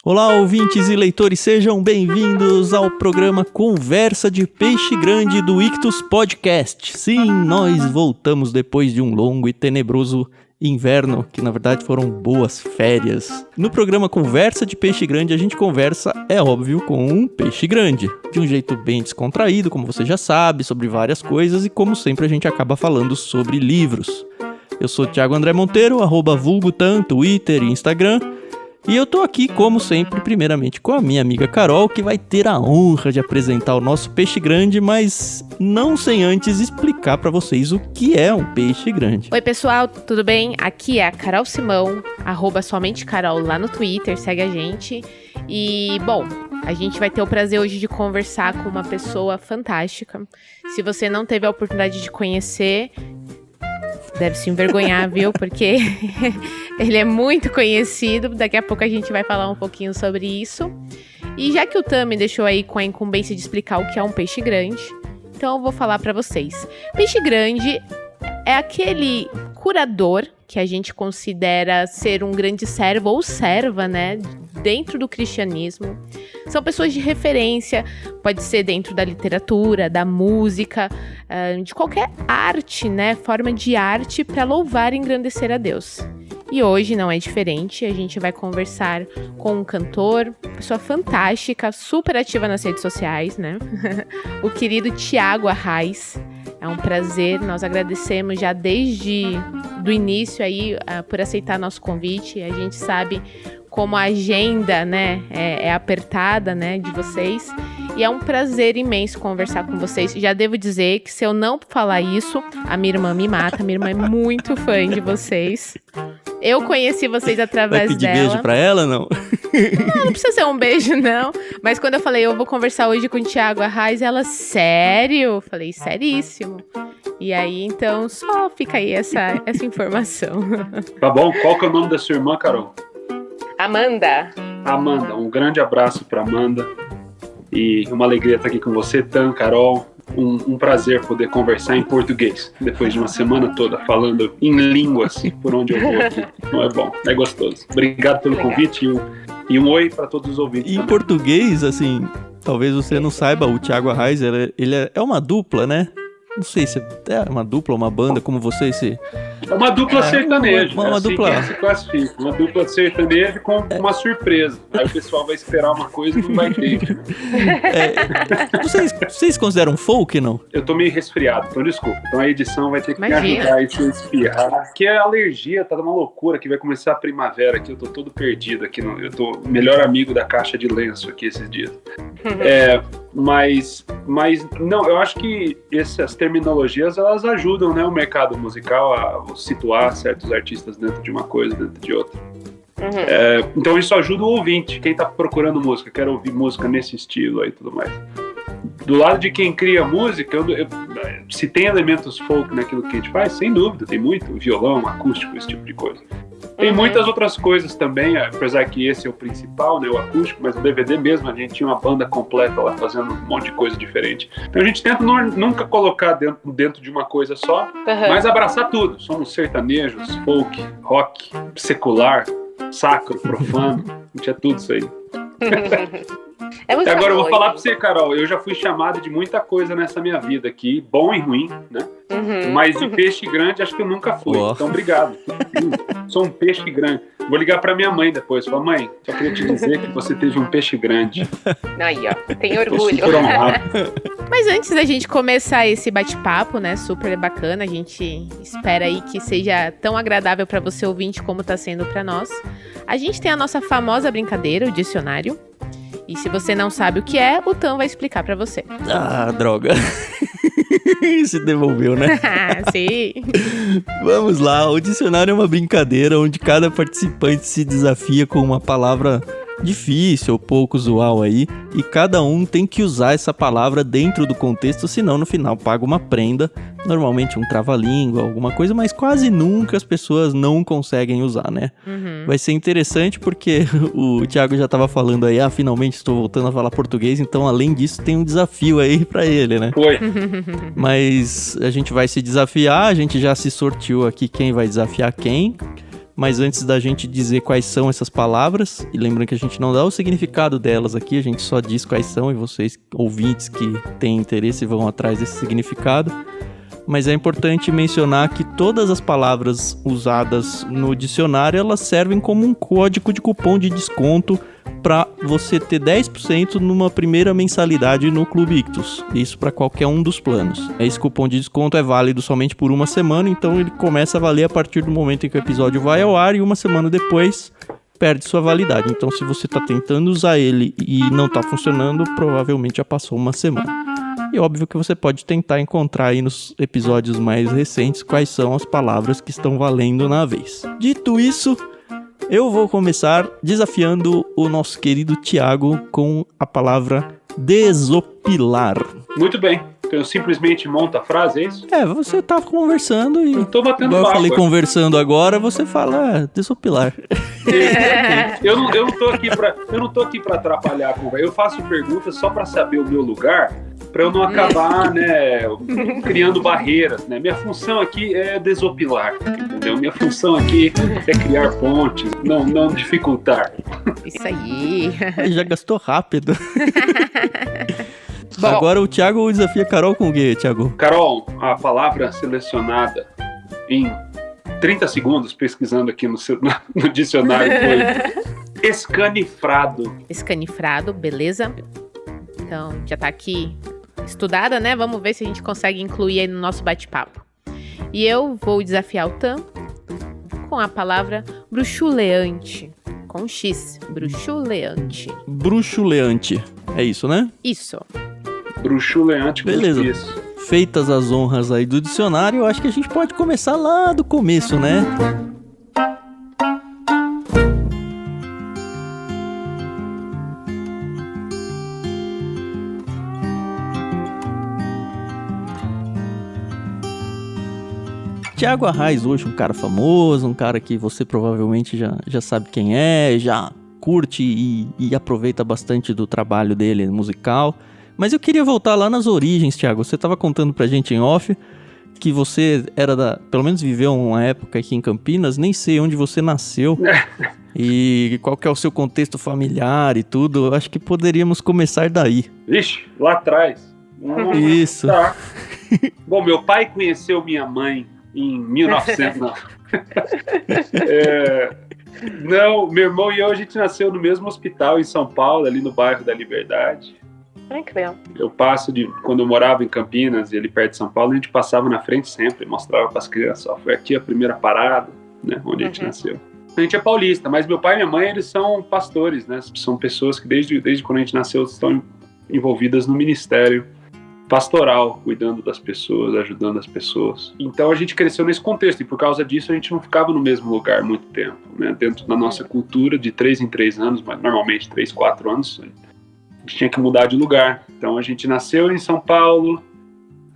Olá, ouvintes e leitores, sejam bem-vindos ao programa Conversa de Peixe Grande do Ictus Podcast. Sim, nós voltamos depois de um longo e tenebroso inverno, que na verdade foram boas férias. No programa Conversa de Peixe Grande, a gente conversa, é óbvio, com um peixe grande. De um jeito bem descontraído, como você já sabe, sobre várias coisas e como sempre a gente acaba falando sobre livros. Eu sou o Thiago André Monteiro, @vulgutan, Twitter e Instagram. E eu tô aqui, como sempre, primeiramente com a minha amiga Carol, que vai ter a honra de apresentar o nosso peixe grande, mas não sem antes explicar pra vocês o que é um peixe grande. Oi pessoal, tudo bem? Aqui é a Carol Simão, @somentecarol lá no Twitter, segue a gente. E, bom, a gente vai ter o prazer hoje de conversar com uma pessoa fantástica. Se você não teve a oportunidade de conhecer, deve se envergonhar, viu? Porque ele é muito conhecido. Daqui a pouco a gente vai falar um pouquinho sobre isso. E já que o Tam me deixou aí com a incumbência de explicar o que é um peixe grande, então eu vou falar pra vocês. Peixe grande é aquele curador que a gente considera ser um grande servo ou serva, né? Dentro do cristianismo. São pessoas de referência, pode ser dentro da literatura, da música, de qualquer arte, né? Forma de arte para louvar e engrandecer a Deus. E hoje não é diferente, a gente vai conversar com um cantor, pessoa fantástica, super ativa nas redes sociais, né? O querido Thiago Arraes. É um prazer, nós agradecemos já desde do início aí por aceitar nosso convite. A gente sabe como a agenda, né, é apertada, né, de vocês. E é um prazer imenso conversar com vocês. Já devo dizer que se eu não falar isso, a minha irmã me mata. Minha irmã é muito fã de vocês. Eu conheci vocês através vai pedir dela. Beijo pra ela, não? Não precisa ser um beijo, não. Mas quando eu falei, eu vou conversar hoje com o Thiago Arraes, ela, sério? Eu falei, seríssimo. E aí, então, só fica aí essa informação. Tá bom, qual que é o nome da sua irmã, Carol? Amanda, um grande abraço para Amanda e uma alegria estar aqui com você, Tam, Carol. Um prazer poder conversar em português depois de uma semana toda falando em línguas por onde eu vou aqui. Não é bom, é gostoso. Obrigado pelo convite e um oi para todos os ouvintes. Em português, assim, talvez você não saiba, o Thiago Arraes, ele é uma dupla, né? Não sei se é uma dupla ou uma banda, como vocês se... É uma dupla sertaneja. Uma assim dupla... que se classifica. Uma dupla sertaneja com uma surpresa. Aí o pessoal vai esperar uma coisa e não vai ter. Vocês consideram folk, não? Eu tô meio resfriado, então desculpa. Então a edição vai ter que me ajudar aí se eu espirrar. Que é alergia, tá uma loucura, que vai começar a primavera aqui. Eu tô todo perdido aqui. Eu tô melhor amigo da caixa de lenço aqui esses dias. Mas não, eu acho que essas terminologias, elas ajudam, né, o mercado musical a situar certos artistas dentro de uma coisa, dentro de outra. Então isso ajuda o ouvinte, quem tá procurando música, quer ouvir música nesse estilo aí e tudo mais. Do lado de quem cria música, se tem elementos folk naquilo que a gente faz, sem dúvida, tem muito, violão, acústico, esse tipo de coisa. Tem muitas outras coisas também, apesar que esse é o principal, né, o acústico, mas o DVD mesmo, a gente tinha uma banda completa lá fazendo um monte de coisa diferente. Então a gente tenta nunca colocar dentro de uma coisa só, mas abraçar tudo. Somos sertanejos, folk, rock, secular, sacro, profano, a gente é tudo isso aí. Agora eu vou falar pra você, Carol, eu já fui chamado de muita coisa nessa minha vida aqui, bom e ruim, né? Mas de peixe grande acho que eu nunca fui. Então obrigado. Sou um peixe grande. Vou ligar pra minha mãe depois. Falar, mãe, só queria te dizer que você teve um peixe grande. Aí, ó, tem orgulho. Mas antes da gente começar esse bate-papo, né, super bacana, a gente espera aí que seja tão agradável pra você ouvinte como tá sendo pra nós. A gente tem a nossa famosa brincadeira, o dicionário. E se você não sabe o que é, o Tam vai explicar pra você. Ah, droga. Se devolveu, né? Sim. Vamos lá, o dicionário é uma brincadeira onde cada participante se desafia com uma palavra difícil ou pouco usual aí, e cada um tem que usar essa palavra dentro do contexto, senão no final paga uma prenda, normalmente um trava-língua, alguma coisa, mas quase nunca as pessoas não conseguem usar, né? Vai ser interessante porque o Thiago já tava falando aí, finalmente estou voltando a falar português, então além disso tem um desafio aí pra ele, né? Foi. Mas a gente vai se desafiar, a gente já se sorteou aqui quem vai desafiar quem. Mas antes da gente dizer quais são essas palavras, e lembrando que a gente não dá o significado delas aqui, a gente só diz quais são, e vocês, ouvintes que têm interesse, vão atrás desse significado. Mas é importante mencionar que todas as palavras usadas no dicionário, elas servem como um código de cupom de desconto para você ter 10% numa primeira mensalidade no Clube Ictus. Isso para qualquer um dos planos. Esse cupom de desconto é válido somente por uma semana, então ele começa a valer a partir do momento em que o episódio vai ao ar, e uma semana depois perde sua validade. Então, se você está tentando usar ele e não está funcionando, provavelmente já passou uma semana. E óbvio que você pode tentar encontrar aí nos episódios mais recentes quais são as palavras que estão valendo na vez. Dito isso, eu vou começar desafiando o nosso querido Thiago com a palavra desopilar. Muito bem. Então eu simplesmente monto a frase, é isso? Você tá conversando e... Eu tô batendo igual eu papo. falei conversando agora, você fala desopilar. Eu não tô aqui pra atrapalhar a conversa. Eu faço perguntas só pra saber o meu lugar, pra eu não acabar, né, criando barreiras, né? Minha função aqui é desopilar, entendeu? Minha função aqui é criar pontes, não dificultar. Isso aí. Já gastou rápido. Bom, Agora o Thiago desafia a Carol com o quê, Thiago? Carol, a palavra selecionada em 30 segundos, pesquisando aqui no dicionário, foi escanifrado. escanifrado, beleza? Então, já tá aqui estudada, né? Vamos ver se a gente consegue incluir aí no nosso bate-papo. E eu vou desafiar o Tam com a palavra bruxuleante. Com X, bruxuleante. Bruxuleante. É isso, né? Isso. Bruxuleante com Beleza. isso. Feitas as honras aí do dicionário, eu acho que a gente pode começar lá do começo, né? Thiago Arraes hoje, um cara famoso, um cara que você provavelmente já sabe quem é, já curte e aproveita bastante do trabalho dele musical. Mas eu queria voltar lá nas origens, Thiago. Você estava contando pra gente em off que você pelo menos viveu uma época aqui em Campinas, nem sei onde você nasceu e qual que é o seu contexto familiar e tudo. Acho que poderíamos começar daí. Vixe, lá atrás. Isso. Tá. Bom, meu pai conheceu minha mãe em 1900. Não, meu irmão e eu, a gente nasceu no mesmo hospital em São Paulo, ali no bairro da Liberdade. Ai, que legal. Eu passo quando eu morava em Campinas e ali perto de São Paulo, a gente passava na frente sempre, mostrava para as crianças, ó, foi aqui a primeira parada, né, onde a gente nasceu. A gente é paulista, mas meu pai e minha mãe, eles são pastores, né, são pessoas que desde quando a gente nasceu estão envolvidas no ministério pastoral, cuidando das pessoas, ajudando as pessoas. Então a gente cresceu nesse contexto e por causa disso a gente não ficava no mesmo lugar muito tempo, né, dentro da nossa cultura de 3 em 3 anos, mas normalmente 3, 4 anos, a gente tinha que mudar de lugar. Então a gente nasceu em São Paulo,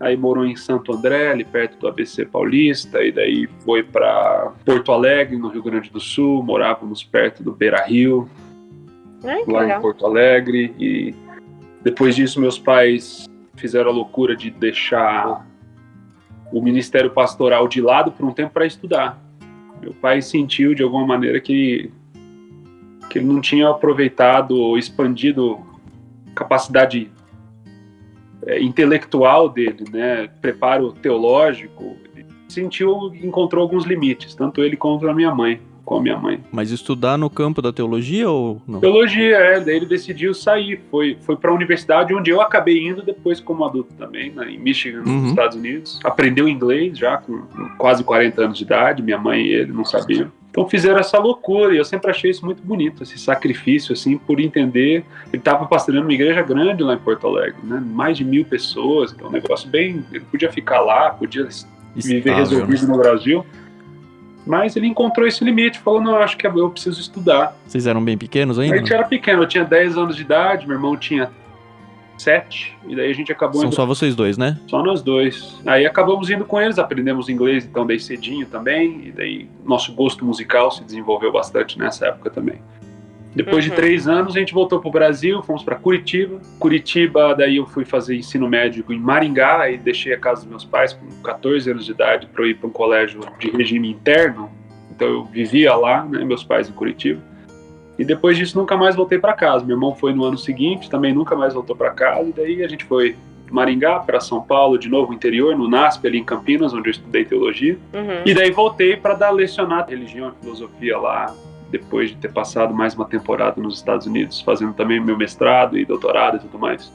aí morou em Santo André, ali perto do ABC Paulista, e daí foi para Porto Alegre, no Rio Grande do Sul, morávamos perto do Beira-Rio, lá em Porto Alegre, e depois disso meus pais fizeram a loucura de deixar o ministério pastoral de lado por um tempo para estudar. Meu pai sentiu de alguma maneira que ele não tinha aproveitado ou expandido capacidade intelectual dele, né, preparo teológico, encontrou alguns limites, tanto ele quanto a minha mãe, com a minha mãe. Mas estudar no campo da teologia ou não? Teologia, daí ele decidiu sair, foi para a universidade onde eu acabei indo depois como adulto também, né, em Michigan, nos Estados Unidos. Aprendeu inglês já com quase 40 anos de idade, minha mãe e ele não sabiam. Então fizeram essa loucura, e eu sempre achei isso muito bonito, esse sacrifício, assim, por entender. Ele estava pastoreando uma igreja grande lá em Porto Alegre, né? Mais de 1.000 pessoas, então um negócio bem... Ele podia ficar lá, podia viver resolvido no Brasil, mas ele encontrou esse limite, falou, não, acho que eu preciso estudar. Vocês eram bem pequenos ainda? A gente era pequeno, eu tinha 10 anos de idade, meu irmão tinha 7, e daí a gente acabou... São só vocês dois, né? Só nós dois. Aí acabamos indo com eles, aprendemos inglês, então daí cedinho também, e daí nosso gosto musical se desenvolveu bastante nessa época também. Depois de 3 anos, a gente voltou pro Brasil, fomos para Curitiba. Curitiba, daí eu fui fazer ensino médio em Maringá, e deixei a casa dos meus pais com 14 anos de idade para eu ir para um colégio de regime interno. então eu vivia lá, né, meus pais em Curitiba. E depois disso nunca mais voltei para casa. Meu irmão foi no ano seguinte, também nunca mais voltou para casa. E daí a gente foi de Maringá para São Paulo, de novo interior, no NASP, ali em Campinas, onde eu estudei teologia. E daí voltei para dar lecionar religião e filosofia lá, depois de ter passado mais uma temporada nos Estados Unidos, fazendo também meu mestrado e doutorado e tudo mais.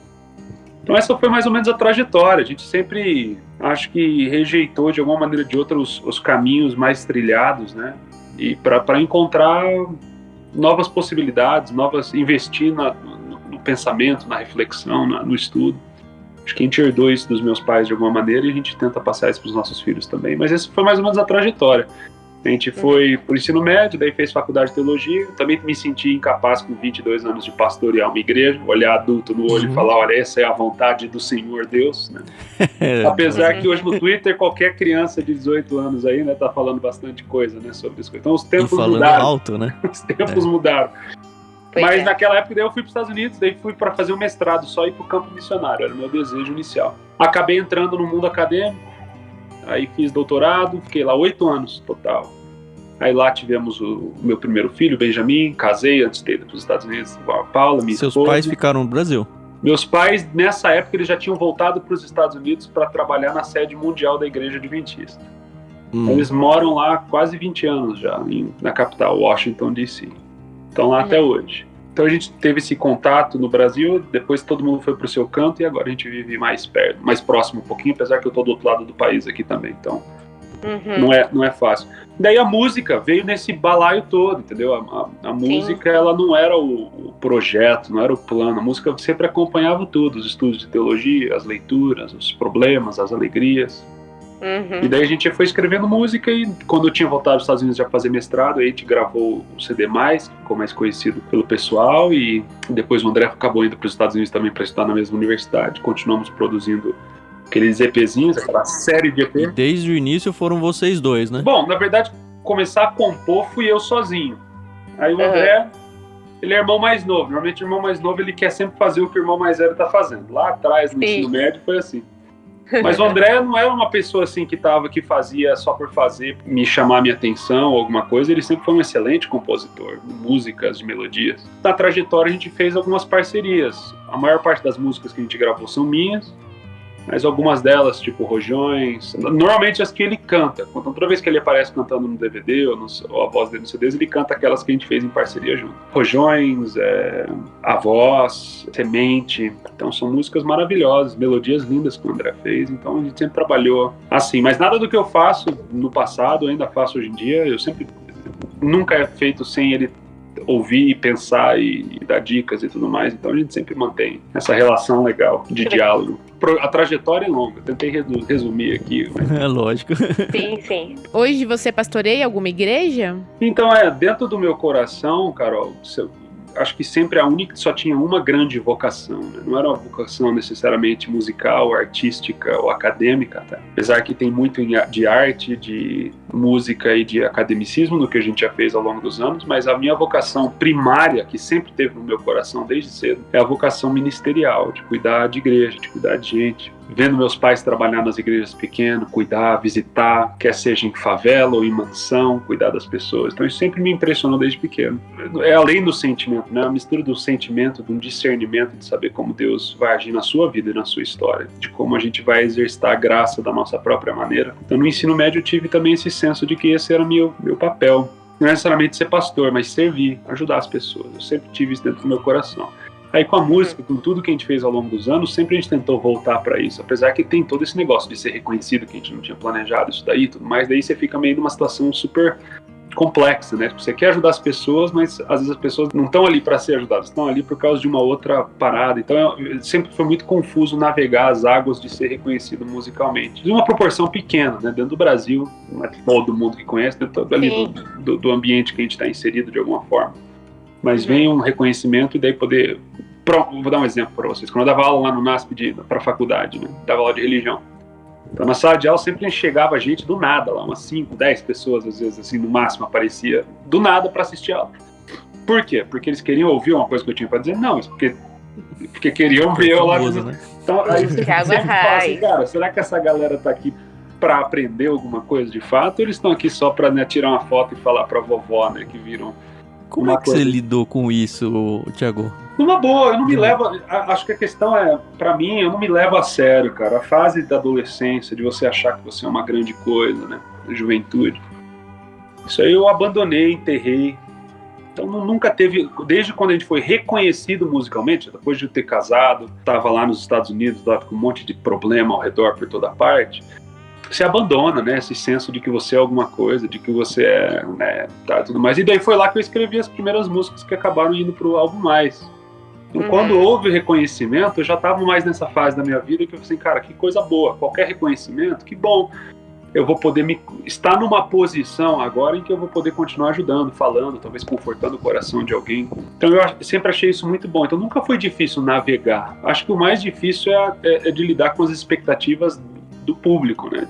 Então essa foi mais ou menos a trajetória. A gente sempre, acho que rejeitou de alguma maneira ou de outra os caminhos mais trilhados, né? E para encontrar novas possibilidades, investir no pensamento, na reflexão, no estudo. Acho que a gente herdou isso dos meus pais de alguma maneira e a gente tenta passar isso para os nossos filhos também. Mas essa foi mais ou menos a trajetória. A gente foi pro ensino médio, daí fez faculdade de teologia. Também me senti incapaz com 22 anos de pastorear uma igreja, olhar adulto no olho e falar, olha, essa é a vontade do Senhor Deus, né? Apesar que hoje no Twitter qualquer criança de 18 anos aí, né, tá falando bastante coisa, né, sobre isso. Então os tempos mudaram. Alto, né? Os tempos mudaram. Mas naquela época daí eu fui para os Estados Unidos, daí fui para fazer um mestrado, só ir pro campo missionário, era o meu desejo inicial. Acabei entrando no mundo acadêmico, aí fiz doutorado, fiquei lá 8 anos total. Aí lá tivemos o meu primeiro filho, Benjamin, casei antes de ir para os Estados Unidos com a Paula, minha esposa. Seus pais ficaram no Brasil? Meus pais, nessa época, eles já tinham voltado para os Estados Unidos para trabalhar na sede mundial da Igreja Adventista. Eles moram lá há quase 20 anos já, na capital, Washington, D.C. Estão lá até hoje. Então a gente teve esse contato no Brasil, depois todo mundo foi para o seu canto e agora a gente vive mais perto, mais próximo um pouquinho, apesar que eu estou do outro lado do país aqui também, então não é fácil. Daí a música veio nesse balaio todo, entendeu? A música, ela não era o projeto, não era o plano, a música sempre acompanhava tudo, os estudos de teologia, as leituras, os problemas, as alegrias. E daí a gente foi escrevendo música e quando eu tinha voltado aos Estados Unidos já fazer mestrado, aí a gente gravou o CD+, que ficou mais conhecido pelo pessoal, e depois o André acabou indo para os Estados Unidos também para estudar na mesma universidade, continuamos produzindo aqueles EPzinhos, aquela série de EP. E desde o início foram vocês dois, né? Bom, na verdade, começar a compor fui eu sozinho. Aí o André, ele é irmão mais novo, normalmente o irmão mais novo ele quer sempre fazer o que o irmão mais velho está fazendo. Lá atrás, no ensino médio, foi assim. Mas o André não era uma pessoa assim que fazia só por fazer, me chamar a minha atenção ou alguma coisa, ele sempre foi um excelente compositor, de músicas, de melodias. Na trajetória a gente fez algumas parcerias, a maior parte das músicas que a gente gravou são minhas, mas algumas delas, tipo Rojões, normalmente as que ele canta. Então, toda vez que ele aparece cantando no DVD ou a voz dele no CDs, ele canta aquelas que a gente fez em parceria junto. Rojões, A Voz, Semente. Então são músicas maravilhosas, melodias lindas que o André fez. Então a gente sempre trabalhou assim. Mas nada do que eu faço no passado, eu ainda faço hoje em dia, nunca é feito sem ele ouvir e pensar e dar dicas e tudo mais. Então a gente sempre mantém essa relação legal de diálogo. A trajetória é longa, tentei resumir aqui. Mas... É lógico. Sim, sim. Hoje você pastoreia alguma igreja? Então dentro do meu coração, Carol, acho que sempre só tinha uma grande vocação, né? Não era uma vocação necessariamente musical, artística ou acadêmica, tá? Apesar que tem muito de arte, de música e de academicismo no que a gente já fez ao longo dos anos, mas a minha vocação primária, que sempre teve no meu coração desde cedo, é a vocação ministerial, de cuidar de igreja, de cuidar de gente. Vendo meus pais trabalhar nas igrejas pequenas, cuidar, visitar, quer seja em favela ou em mansão, cuidar das pessoas. Então isso sempre me impressionou desde pequeno. É além do sentimento, né? A mistura do sentimento, de um discernimento de saber como Deus vai agir na sua vida e na sua história, de como a gente vai exercitar a graça da nossa própria maneira. Então no ensino médio eu tive também esse senso de que esse era meu papel. Não necessariamente ser pastor, mas servir, ajudar as pessoas. Eu sempre tive isso dentro do meu coração. Aí com a música, com tudo que a gente fez ao longo dos anos, sempre a gente tentou voltar para isso, apesar que tem todo esse negócio de ser reconhecido, que a gente não tinha planejado isso daí e tudo mais, daí você fica meio numa situação super complexa, né? Você quer ajudar as pessoas, mas às vezes as pessoas não estão ali para ser ajudadas, estão ali por causa de uma outra parada. Então sempre foi muito confuso navegar as águas de ser reconhecido musicalmente. De uma proporção pequena, né? Dentro do Brasil, não é todo mundo que conhece, dentro ali do ambiente que a gente está inserido de alguma forma. Mas vem um reconhecimento e daí poder... Vou dar um exemplo para vocês. Quando eu dava aula lá no NASP para a faculdade, né? Dava aula de religião. Então na sala de aula sempre chegava gente do nada lá, umas 5, 10 pessoas às vezes assim, no máximo aparecia do nada para assistir a aula. Por quê? Porque eles queriam ouvir uma coisa que eu tinha para dizer? Não, isso porque queriam ver eu lá. Né? Então aí você sempre fala assim, cara, será que essa galera tá aqui para aprender alguma coisa de fato, ou eles estão aqui só para, né, tirar uma foto e falar para a vovó, né, que viram. Como é que você lidou com isso, Thiago? Numa boa, eu não me levo. Acho que a questão é, pra mim, eu não me levo a sério, cara. A fase da adolescência, de você achar que você é uma grande coisa, né? Juventude. Isso aí eu abandonei, enterrei. Então nunca teve. Desde quando a gente foi reconhecido musicalmente, depois de eu ter casado, tava lá nos Estados Unidos, lá com um monte de problema ao redor por toda parte. Você abandona, né, esse senso de que você é alguma coisa, de que você é, né, tá, tudo mais. E daí foi lá que eu escrevi as primeiras músicas que acabaram indo pro Algo Mais. Então, quando houve reconhecimento, eu já estava mais nessa fase da minha vida que eu falei assim, cara, que coisa boa, qualquer reconhecimento, que bom. Eu vou poder estar numa posição agora em que eu vou poder continuar ajudando, falando, talvez confortando o coração de alguém. Então eu sempre achei isso muito bom. Então nunca foi difícil navegar. Acho que o mais difícil é de lidar com as expectativas do público, né?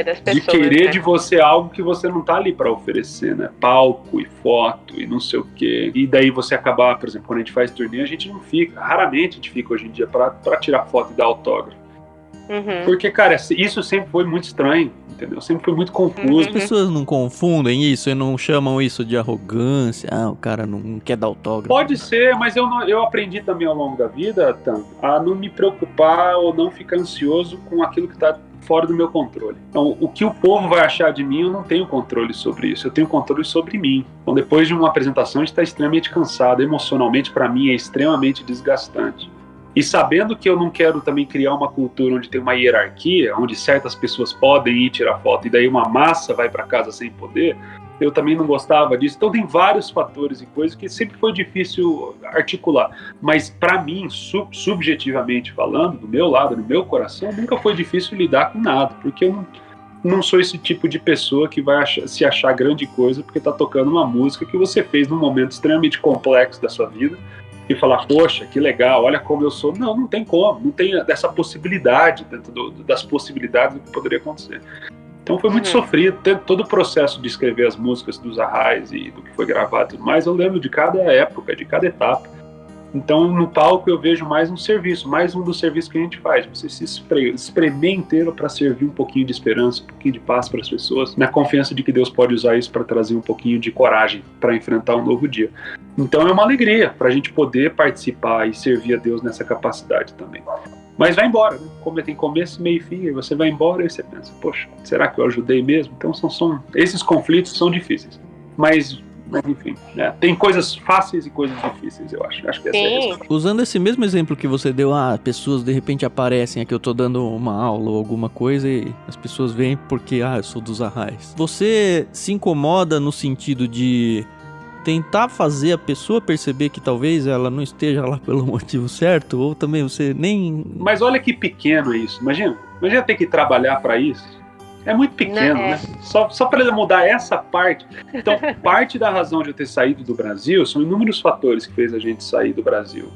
Das pessoas, de querer, né? de você algo que você não tá ali para oferecer, né? Palco e foto e não sei o quê. E daí você acabar, por exemplo, quando a gente faz turnê, a gente não fica, raramente a gente fica hoje em dia para tirar foto e dar autógrafo. Porque, cara, isso sempre foi muito estranho, entendeu? Sempre foi muito confuso. As pessoas não confundem isso e não chamam isso de arrogância. Ah, o cara não quer dar autógrafo. Pode ser, mas eu aprendi também ao longo da vida, Tam, a não me preocupar ou não ficar ansioso com aquilo que tá fora do meu controle. Então, o que o povo vai achar de mim, eu não tenho controle sobre isso. Eu tenho controle sobre mim. Então, depois de uma apresentação, a gente está extremamente cansado. Emocionalmente, para mim, é extremamente desgastante. E sabendo que eu não quero também criar uma cultura onde tem uma hierarquia, onde certas pessoas podem ir tirar foto e daí uma massa vai para casa sem poder, eu também não gostava disso. Então tem vários fatores e coisas que sempre foi difícil articular. Mas para mim, subjetivamente falando, do meu lado, do meu coração, nunca foi difícil lidar com nada, porque eu não sou esse tipo de pessoa que vai se achar grande coisa porque tá tocando uma música que você fez num momento extremamente complexo da sua vida, e falar, poxa, que legal, olha como eu sou. Não tem como, não tem essa possibilidade dentro das possibilidades do que poderia acontecer. Então foi muito sofrido, todo o processo de escrever as músicas dos Arraiz e do que foi gravado e tudo mais, eu lembro de cada época, de cada etapa. Então no palco eu vejo mais um serviço, mais um dos serviços que a gente faz, você se espremer inteiro para servir um pouquinho de esperança, um pouquinho de paz para as pessoas, na confiança de que Deus pode usar isso para trazer um pouquinho de coragem para enfrentar um novo dia. Então é uma alegria para a gente poder participar e servir a Deus nessa capacidade também. Mas vai embora, né? Como tem começo, meio e fim, você vai embora e você pensa, poxa, será que eu ajudei mesmo? Então esses conflitos são difíceis, mas enfim, né? Tem coisas fáceis e coisas difíceis, eu acho que essa é a questão. Usando esse mesmo exemplo que você deu, pessoas de repente aparecem aqui, eu tô dando uma aula ou alguma coisa e as pessoas vêm porque, eu sou dos Arraiz. Você se incomoda no sentido de tentar fazer a pessoa perceber que talvez ela não esteja lá pelo motivo certo, ou também você nem... Mas olha que pequeno é isso, imagina ter que trabalhar para isso. É muito pequeno, né? Só para ele mudar essa parte. Então, parte da razão de eu ter saído do Brasil são inúmeros fatores que fez a gente sair do Brasil.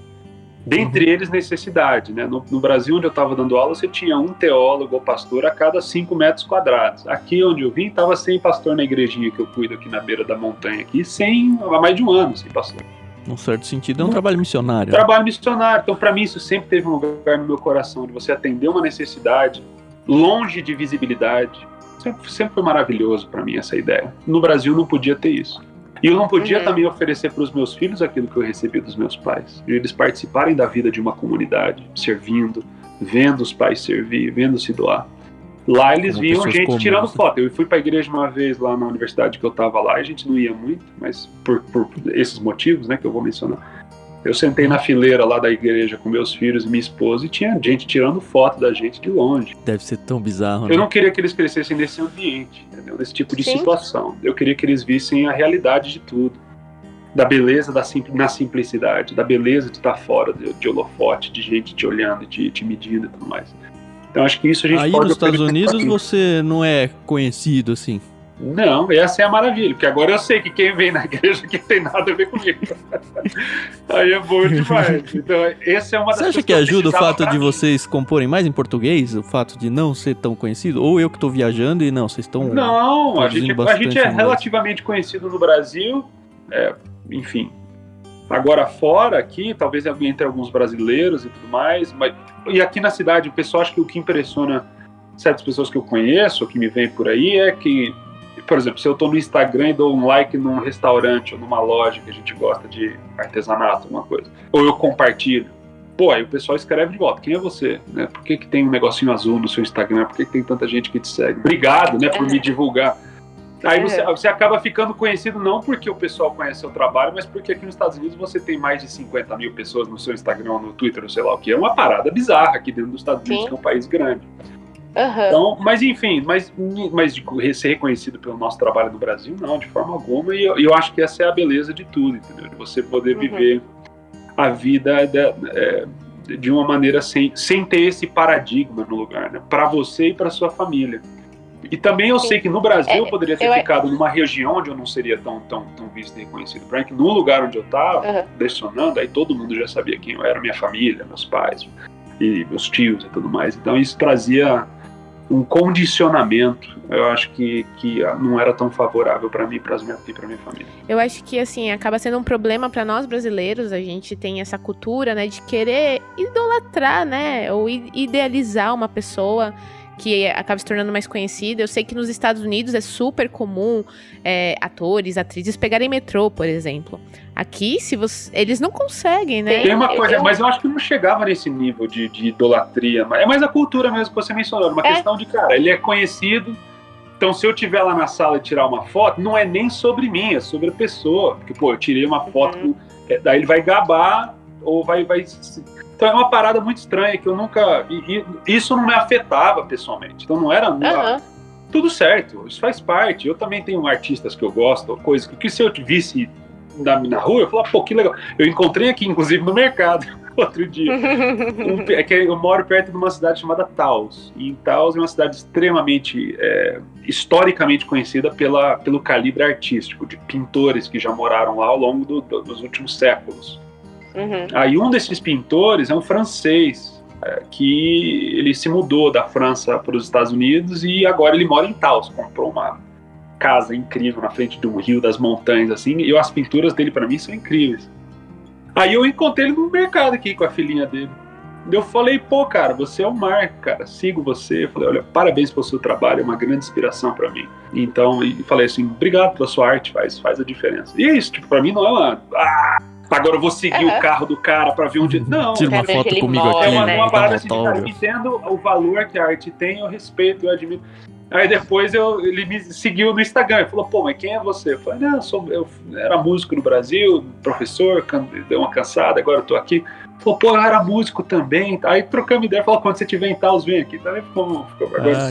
Dentre eles, necessidade, né? No Brasil, onde eu estava dando aula, você tinha um teólogo ou pastor a cada 5 metros quadrados. Aqui onde eu vim, estava sem pastor na igrejinha que eu cuido aqui na beira da montanha, aqui, há mais de um ano sem pastor. Num certo sentido, é um trabalho missionário. Trabalho missionário. Então, para mim, isso sempre teve um lugar no meu coração, de você atender uma necessidade, longe de visibilidade. Sempre foi maravilhoso para mim essa ideia. No Brasil não podia ter isso. E eu não podia também oferecer para os meus filhos aquilo que eu recebi dos meus pais. De eles participarem da vida de uma comunidade, servindo, vendo os pais servir, vendo se doar. Lá eles Como viam gente comuns, tirando foto. Eu fui para a igreja uma vez lá na universidade que eu estava lá, e a gente não ia muito, mas por esses motivos, né, que eu vou mencionar. Eu sentei na fileira lá da igreja com meus filhos e minha esposa e tinha gente tirando foto da gente de longe. Deve ser tão bizarro, né? Eu não queria que eles crescessem nesse ambiente, entendeu? Nesse tipo de situação. Eu queria que eles vissem a realidade de tudo. Da beleza na simplicidade, da beleza de estar fora de holofote, de gente te olhando, te medindo e tudo mais. Então acho que isso a gente aí pode... Aí nos Estados Unidos você não é conhecido assim? Não, essa é a maravilha, porque agora eu sei que quem vem na igreja que tem nada a ver comigo. Aí é bom demais. Então, essa é uma das Você acha que ajuda o fato de vocês comporem mais em português? O fato de não ser tão conhecido? Ou eu que tô viajando e não, vocês estão... Não, a gente é relativamente conhecido no Brasil, enfim. Agora fora aqui, talvez entre alguns brasileiros e tudo mais, e aqui na cidade o pessoal acha que o que impressiona certas pessoas que eu conheço, ou que me veem por aí, é que, por exemplo, se eu tô no Instagram e dou um like num restaurante ou numa loja que a gente gosta de artesanato, alguma coisa, ou eu compartilho, pô, aí o pessoal escreve de volta, quem é você? Né? Por que tem um negocinho azul no seu Instagram? Por que tem tanta gente que te segue? Obrigado, né, por me divulgar. Aí você acaba ficando conhecido não porque o pessoal conhece seu trabalho, mas porque aqui nos Estados Unidos você tem mais de 50 mil pessoas no seu Instagram, no Twitter, ou sei lá o que. É uma parada bizarra aqui dentro dos Estados Unidos, que é um país grande. Então, mas enfim, mas de ser reconhecido pelo nosso trabalho no Brasil, não, de forma alguma. E eu acho que essa é a beleza de tudo, entendeu? De você poder viver a vida de uma maneira sem ter esse paradigma no lugar, né? Para você e para sua família. E também eu sei que no Brasil eu poderia ter ficado numa região onde eu não seria tão visto e reconhecido. Porque no lugar onde eu estava, lecionando, aí todo mundo já sabia quem eu era, minha família, meus pais e meus tios e tudo mais. Então isso trazia um condicionamento, eu acho que não era tão favorável para mim e para minha família. Eu acho que, assim, acaba sendo um problema para nós brasileiros. A gente tem essa cultura, né, de querer idolatrar, né, ou idealizar uma pessoa que acaba se tornando mais conhecida. Eu sei que nos Estados Unidos é super comum atores, atrizes pegarem metrô, por exemplo. Aqui, eles não conseguem, né? Tem uma coisa, mas eu acho que não chegava nesse nível de idolatria. É mais a cultura mesmo que você mencionou. Uma questão de, cara, ele é conhecido, então se eu estiver lá na sala e tirar uma foto, não é nem sobre mim, é sobre a pessoa. Porque, pô, eu tirei uma foto, daí ele vai gabar ou vai... Então é uma parada muito estranha que eu nunca... Isso não me afetava pessoalmente. Então não era... Tudo certo, isso faz parte. Eu também tenho artistas que eu gosto, coisas que se eu visse na rua, eu falava, pô, que legal. Eu encontrei aqui, inclusive, no mercado, outro dia. Eu moro perto de uma cidade chamada Taos. E Taos é uma cidade extremamente, historicamente conhecida pelo calibre artístico, de pintores que já moraram lá ao longo dos últimos séculos. Aí um desses pintores é um francês, que ele se mudou da França para os Estados Unidos e agora ele mora em Taos, comprou uma casa incrível na frente de um rio, das montanhas, assim, e as pinturas dele para mim são incríveis. Aí eu encontrei ele no mercado aqui com a filhinha dele. Eu falei, pô, cara, você é o Mark, cara, sigo você. Eu falei, olha, parabéns pelo seu trabalho, é uma grande inspiração para mim. Então, e falei assim, obrigado pela sua arte, faz a diferença. E é isso, tipo, para mim não é uma... agora eu vou seguir o carro do cara pra ver onde... Não. Tira uma foto comigo aqui. É uma parada assim, cara, eu entendo o valor que a arte tem, eu respeito, eu admiro. Aí depois ele me seguiu no Instagram, ele falou, pô, mas quem é você? Eu falei, não, eu era músico no Brasil, professor, deu uma cansada, agora eu tô aqui. Ele falou, pô, eu era músico também. Aí trocamos ideia, falou, quando você tiver em Taos, vem aqui. Também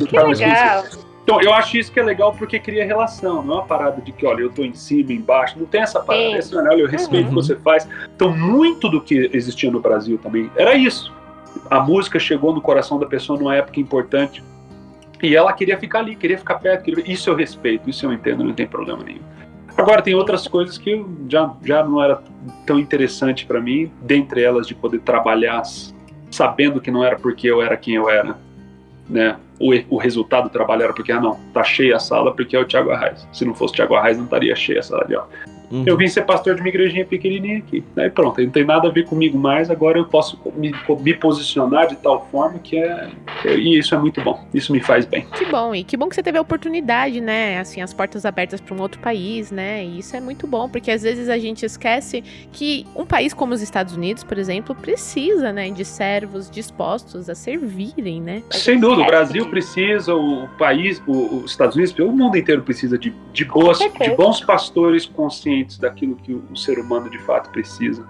que legal. Então, eu acho isso que é legal porque cria relação, não é uma parada de que, olha, eu tô em cima, embaixo, não tem essa parada, olha, eu respeito o que você faz. Então, muito do que existia no Brasil também era isso. A música chegou no coração da pessoa numa época importante e ela queria ficar ali, queria ficar perto, isso eu respeito, isso eu entendo, não tem problema nenhum. Agora, tem outras coisas que já não era tão interessante para mim, dentre elas de poder trabalhar sabendo que não era porque eu era quem eu era, né? O resultado do trabalho era porque, tá cheia a sala porque é o Thiago Arraes. Se não fosse o Thiago Arraes, não estaria cheia a sala ali, ó. Eu vim ser pastor de uma igrejinha pequenininha aqui. Aí pronto, não tem nada a ver comigo mais, agora eu posso me posicionar de tal forma e isso é muito bom, isso me faz bem. Que bom, e que bom que você teve a oportunidade, né, assim, as portas abertas para um outro país, né, e isso é muito bom, porque às vezes a gente esquece que um país como os Estados Unidos, por exemplo, precisa, né, de servos dispostos a servirem, né. Sem dúvida, o Brasil precisa, o país, os Estados Unidos, o mundo inteiro precisa de bons pastores conscientes daquilo que o ser humano de fato precisa.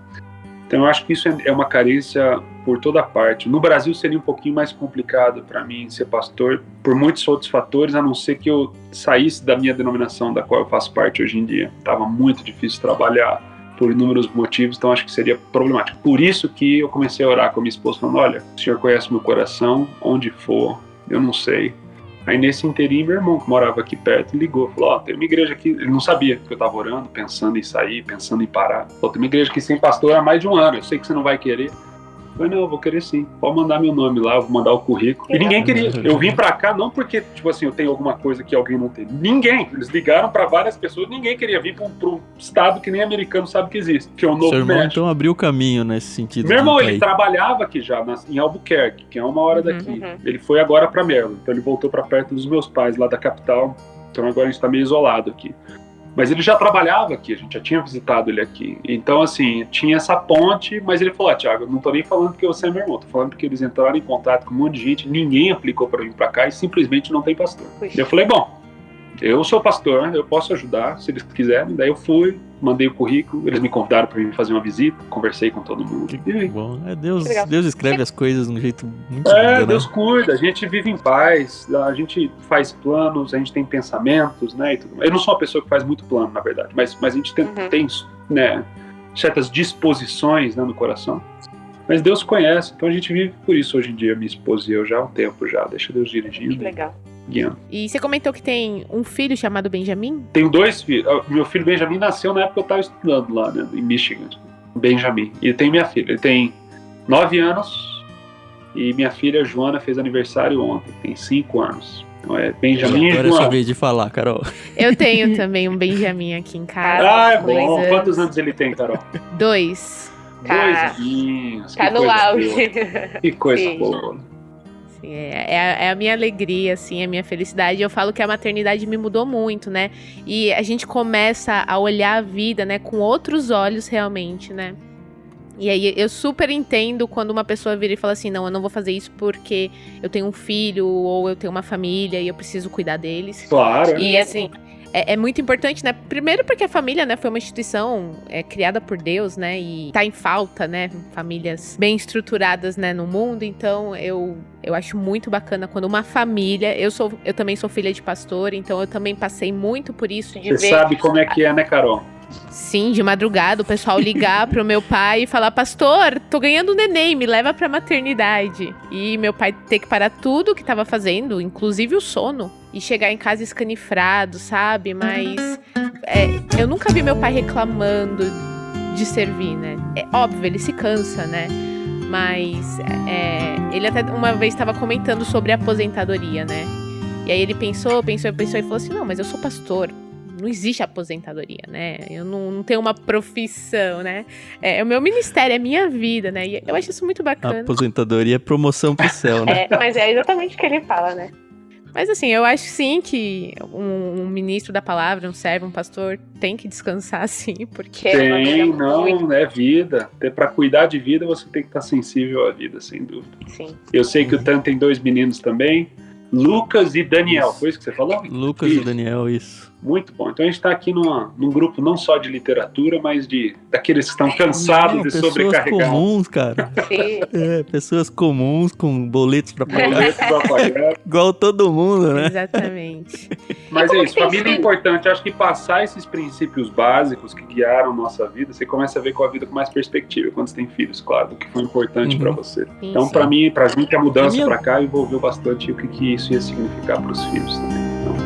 Então eu acho que isso é uma carência por toda parte. No Brasil seria um pouquinho mais complicado para mim ser pastor, por muitos outros fatores, a não ser que eu saísse da minha denominação, da qual eu faço parte hoje em dia. Estava muito difícil trabalhar por inúmeros motivos, então acho que seria problemático. Por isso que eu comecei a orar com a minha esposa, falando, olha, o Senhor conhece meu coração, onde for, eu não sei. Aí nesse inteirinho, meu irmão, que morava aqui perto, ligou, falou, tem uma igreja aqui, ele não sabia que eu estava orando, pensando em sair, pensando em parar. Falou, tem uma igreja aqui sem pastor há mais de um ano, eu sei que você não vai querer. falei, não, eu vou querer sim. Pode mandar meu nome lá, eu vou mandar o currículo. E ninguém queria. Eu vim pra cá não porque, tipo assim, eu tenho alguma coisa que alguém não tem. Ninguém. Eles ligaram pra várias pessoas, ninguém queria vir pra um estado que nem americano sabe que existe, que é o Novo Seu irmão, México. então, abriu o caminho nesse sentido. Meu irmão, ele trabalhava aqui já, em Albuquerque, que é 1 hora daqui. Ele foi agora pra Maryland, então ele voltou pra perto dos meus pais, lá da capital. Então agora a gente tá meio isolado aqui. Mas ele já trabalhava aqui, a gente já tinha visitado ele aqui. Então, assim, tinha essa ponte, mas ele falou, Thiago, eu não tô nem falando porque você é meu irmão, tô falando porque eles entraram em contato com um monte de gente, ninguém aplicou pra vir pra cá e simplesmente não tem pastor. E eu falei, bom, eu sou pastor, eu posso ajudar, se eles quiserem. Daí eu fui, mandei o currículo, eles me convidaram para vir fazer uma visita, conversei com todo mundo. Que bom. Deus escreve as coisas de um jeito muito lindo, Deus né? cuida, a gente vive em paz, a gente faz planos, a gente tem pensamentos, né? E tudo. Eu não sou uma pessoa que faz muito plano, na verdade, mas a gente tem né, certas disposições, né, no coração. Mas Deus conhece, então a gente vive por isso hoje em dia, minha esposa e eu, já há um tempo já, deixa Deus dirigindo. Que legal. Guiando. E você comentou que tem um filho chamado Benjamin? Tenho 2 filhos. Meu filho Benjamin nasceu na época que eu estava estudando lá, né, em Michigan. Benjamin. E tem minha filha. Ele tem 9 anos e minha filha Joana fez aniversário ontem. Tem 5 anos. Então é Benjamin e Agora é sua Joana. vez de falar, Carol. Eu tenho também um Benjamin aqui em casa. Ah, é 2 bom. anos. Quantos anos ele tem, Carol? 2. 2 aninhos. Tá Que no coisa auge. boa. Que coisa Sim. boa. Assim, é a minha alegria, assim, a minha felicidade. Eu falo que a maternidade me mudou muito, né? E a gente começa a olhar a vida, né, com outros olhos realmente, né? E aí eu super entendo quando uma pessoa vira e fala assim, não, eu não vou fazer isso porque eu tenho um filho ou eu tenho uma família e eu preciso cuidar deles. Claro. E assim, é muito importante, né? Primeiro porque a família, né, foi uma instituição criada por Deus, né? E tá em falta, né? Famílias bem estruturadas, né, no mundo. Então, eu acho muito bacana quando uma família... Eu também sou filha de pastor, então eu também passei muito por isso de Você ver... sabe como é que é, né, Carol? Sim, de madrugada, o pessoal ligar pro meu pai e falar, pastor, tô ganhando neném, me leva pra maternidade. E meu pai ter que parar tudo o que tava fazendo, inclusive o sono, e chegar em casa escanifrado, sabe? Mas eu nunca vi meu pai reclamando de servir, né? É óbvio, ele se cansa, né? Mas ele até uma vez estava comentando sobre a aposentadoria, né? E aí ele pensou e falou assim, não, mas eu sou pastor. Não existe aposentadoria, né? Eu não tenho uma profissão, né? É o meu ministério, é a minha vida, né? E eu acho isso muito A bacana. aposentadoria é promoção pro céu, né? Mas é exatamente o que ele fala, né? Mas assim, eu acho sim que um ministro da palavra, um servo, um pastor, tem que descansar sim, porque... Tem, não, é vida. Pra cuidar de vida, você tem que estar sensível à vida, sem dúvida. Sim. Eu sei que o Tan tem 2 meninos também, Lucas e Daniel, foi isso que você falou? Lucas Isso. e Daniel, isso. Muito bom. Então a gente está aqui num grupo não só de literatura, mas daqueles que estão cansados de pessoas sobrecarregar. comuns, cara. Sim. Pessoas comuns com boletos pra pagar. Boletos pra pagar. Igual todo mundo, né? Exatamente. Mas é isso, família é importante. Eu acho que passar esses princípios básicos que guiaram nossa vida, você começa a ver com a vida com mais perspectiva quando você tem filhos, claro, do que foi importante para você. Sim, Então, sim. pra gente, a mudança A minha- para cá envolveu bastante o que isso ia significar para os filhos também. Então,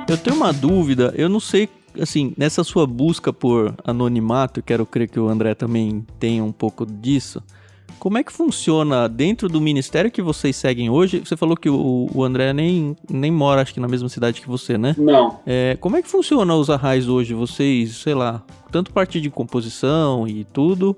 Eu tenho uma dúvida, eu não sei, assim, nessa sua busca por anonimato, quero crer que o André também tenha um pouco disso, como é que funciona dentro do ministério que vocês seguem hoje? Você falou que o André nem mora, acho que na mesma cidade que você, né? não. Como é que funciona os arrais hoje? Vocês, sei lá, tanto parte de composição e tudo,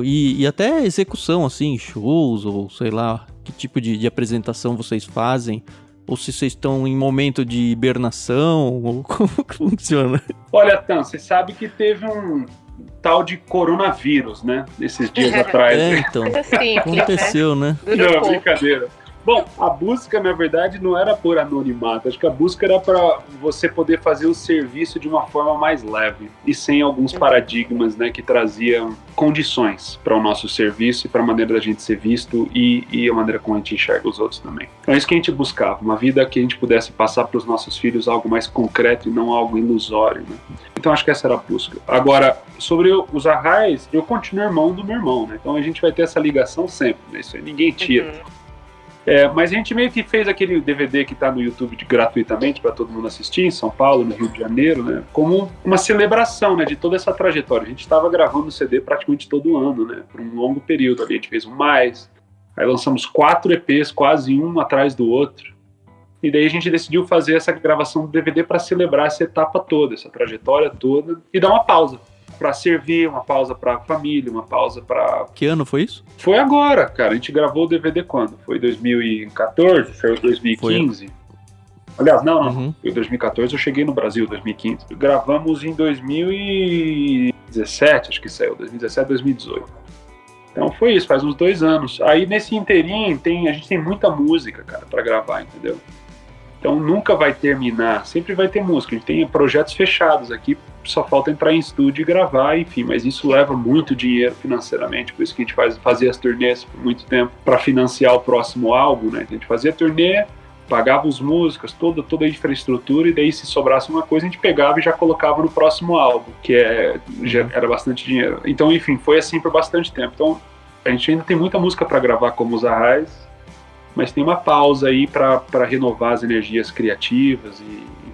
e até execução, assim, shows, ou sei lá, que tipo de apresentação vocês fazem? Ou se vocês estão em momento de hibernação, ou como que funciona? Olha, Tan, você sabe que teve um tal de coronavírus, né? Esses dias atrás. Então, Coisa simples, aconteceu, né? né? Durou Não, pouco. brincadeira. Bom, a busca, na verdade, não era por anonimato. Acho que a busca era para você poder fazer o serviço de uma forma mais leve e sem alguns paradigmas, né, que traziam condições para o nosso serviço e para a maneira da gente ser visto e a maneira como a gente enxerga os outros também. Então é isso que a gente buscava, uma vida que a gente pudesse passar para os nossos filhos algo mais concreto e não algo ilusório, né? Então acho que essa era a busca. Agora, sobre os Arraiz, eu continuo irmão do meu irmão, né? Então a gente vai ter essa ligação sempre, né? Isso aí ninguém tira. Mas a gente meio que fez aquele DVD que está no YouTube gratuitamente para todo mundo assistir, em São Paulo, no Rio de Janeiro, né? Como uma celebração, né, de toda essa trajetória. A gente estava gravando o CD praticamente todo ano, né? Por um longo período ali. A gente fez um mais, aí lançamos 4 EPs, quase um atrás do outro. E daí a gente decidiu fazer essa gravação do DVD para celebrar essa etapa toda, essa trajetória toda, e dar uma pausa. Para servir, uma pausa para família, uma pausa para... Que ano foi isso? Foi agora, cara. A gente gravou o DVD quando? Foi 2014? Foi 2015? Foi. Aliás, não. Foi 2014, eu cheguei no Brasil, 2015. Gravamos em 2017, acho que saiu. 2017, 2018. Então foi isso, faz uns 2 anos. Aí nesse inteirinho, a gente tem muita música, cara, para gravar, entendeu? Então nunca vai terminar, sempre vai ter música. A gente tem projetos fechados aqui, só falta entrar em estúdio e gravar, enfim, mas isso leva muito dinheiro financeiramente, por isso que a gente fazia as turnês por muito tempo para financiar o próximo álbum, né? A gente fazia turnê, pagava os músicos, toda a infraestrutura, e daí se sobrasse uma coisa a gente pegava e já colocava no próximo álbum, que já era bastante dinheiro. Então, enfim, foi assim por bastante tempo. Então a gente ainda tem muita música para gravar como os Arraiz, mas tem uma pausa aí para renovar as energias criativas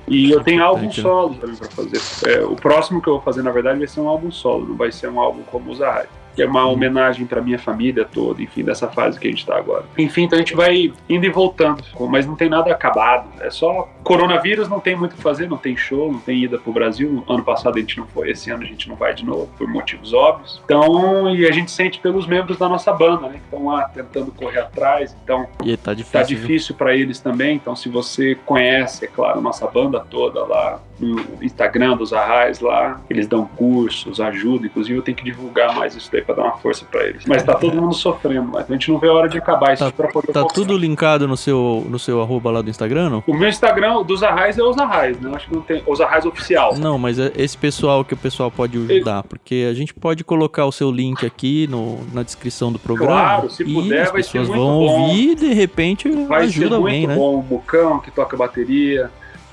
e eu tenho álbum solo também para fazer. O próximo que eu vou fazer, na verdade, vai ser um álbum solo, não vai ser um álbum como os Arraiz, que é uma homenagem para minha família toda, enfim, dessa fase que a gente está agora. Enfim, então a gente vai indo e voltando, mas não tem nada acabado, é só coronavírus, não tem muito o que fazer, não tem show, não tem ida pro Brasil. Ano passado a gente não foi, esse ano a gente não vai de novo, por motivos óbvios. Então, e a gente sente pelos membros da nossa banda, né, que estão lá tentando correr atrás, então e tá difícil para eles também. Então, se você conhece, é claro, a nossa banda toda lá, no Instagram dos Arraiz lá, eles dão cursos, ajudam, inclusive eu tenho que divulgar mais isso daí para dar uma força para eles. Mas tá todo mundo sofrendo, mas a gente não vê a hora de acabar isso para poder Tá tudo linkado no seu arroba lá do Instagram, não? O meu Instagram dos Arraiz é os Arraiz, né? Acho que não tem os Arraiz oficial. Não, mas é esse pessoal que o pessoal pode ajudar, porque a gente pode colocar o seu link aqui na descrição do programa. Claro, se puder, vai ser muito bom. As pessoas vão ouvir e de repente ajuda alguém, né? Vai ser muito bom. O Bucão, que toca bateria,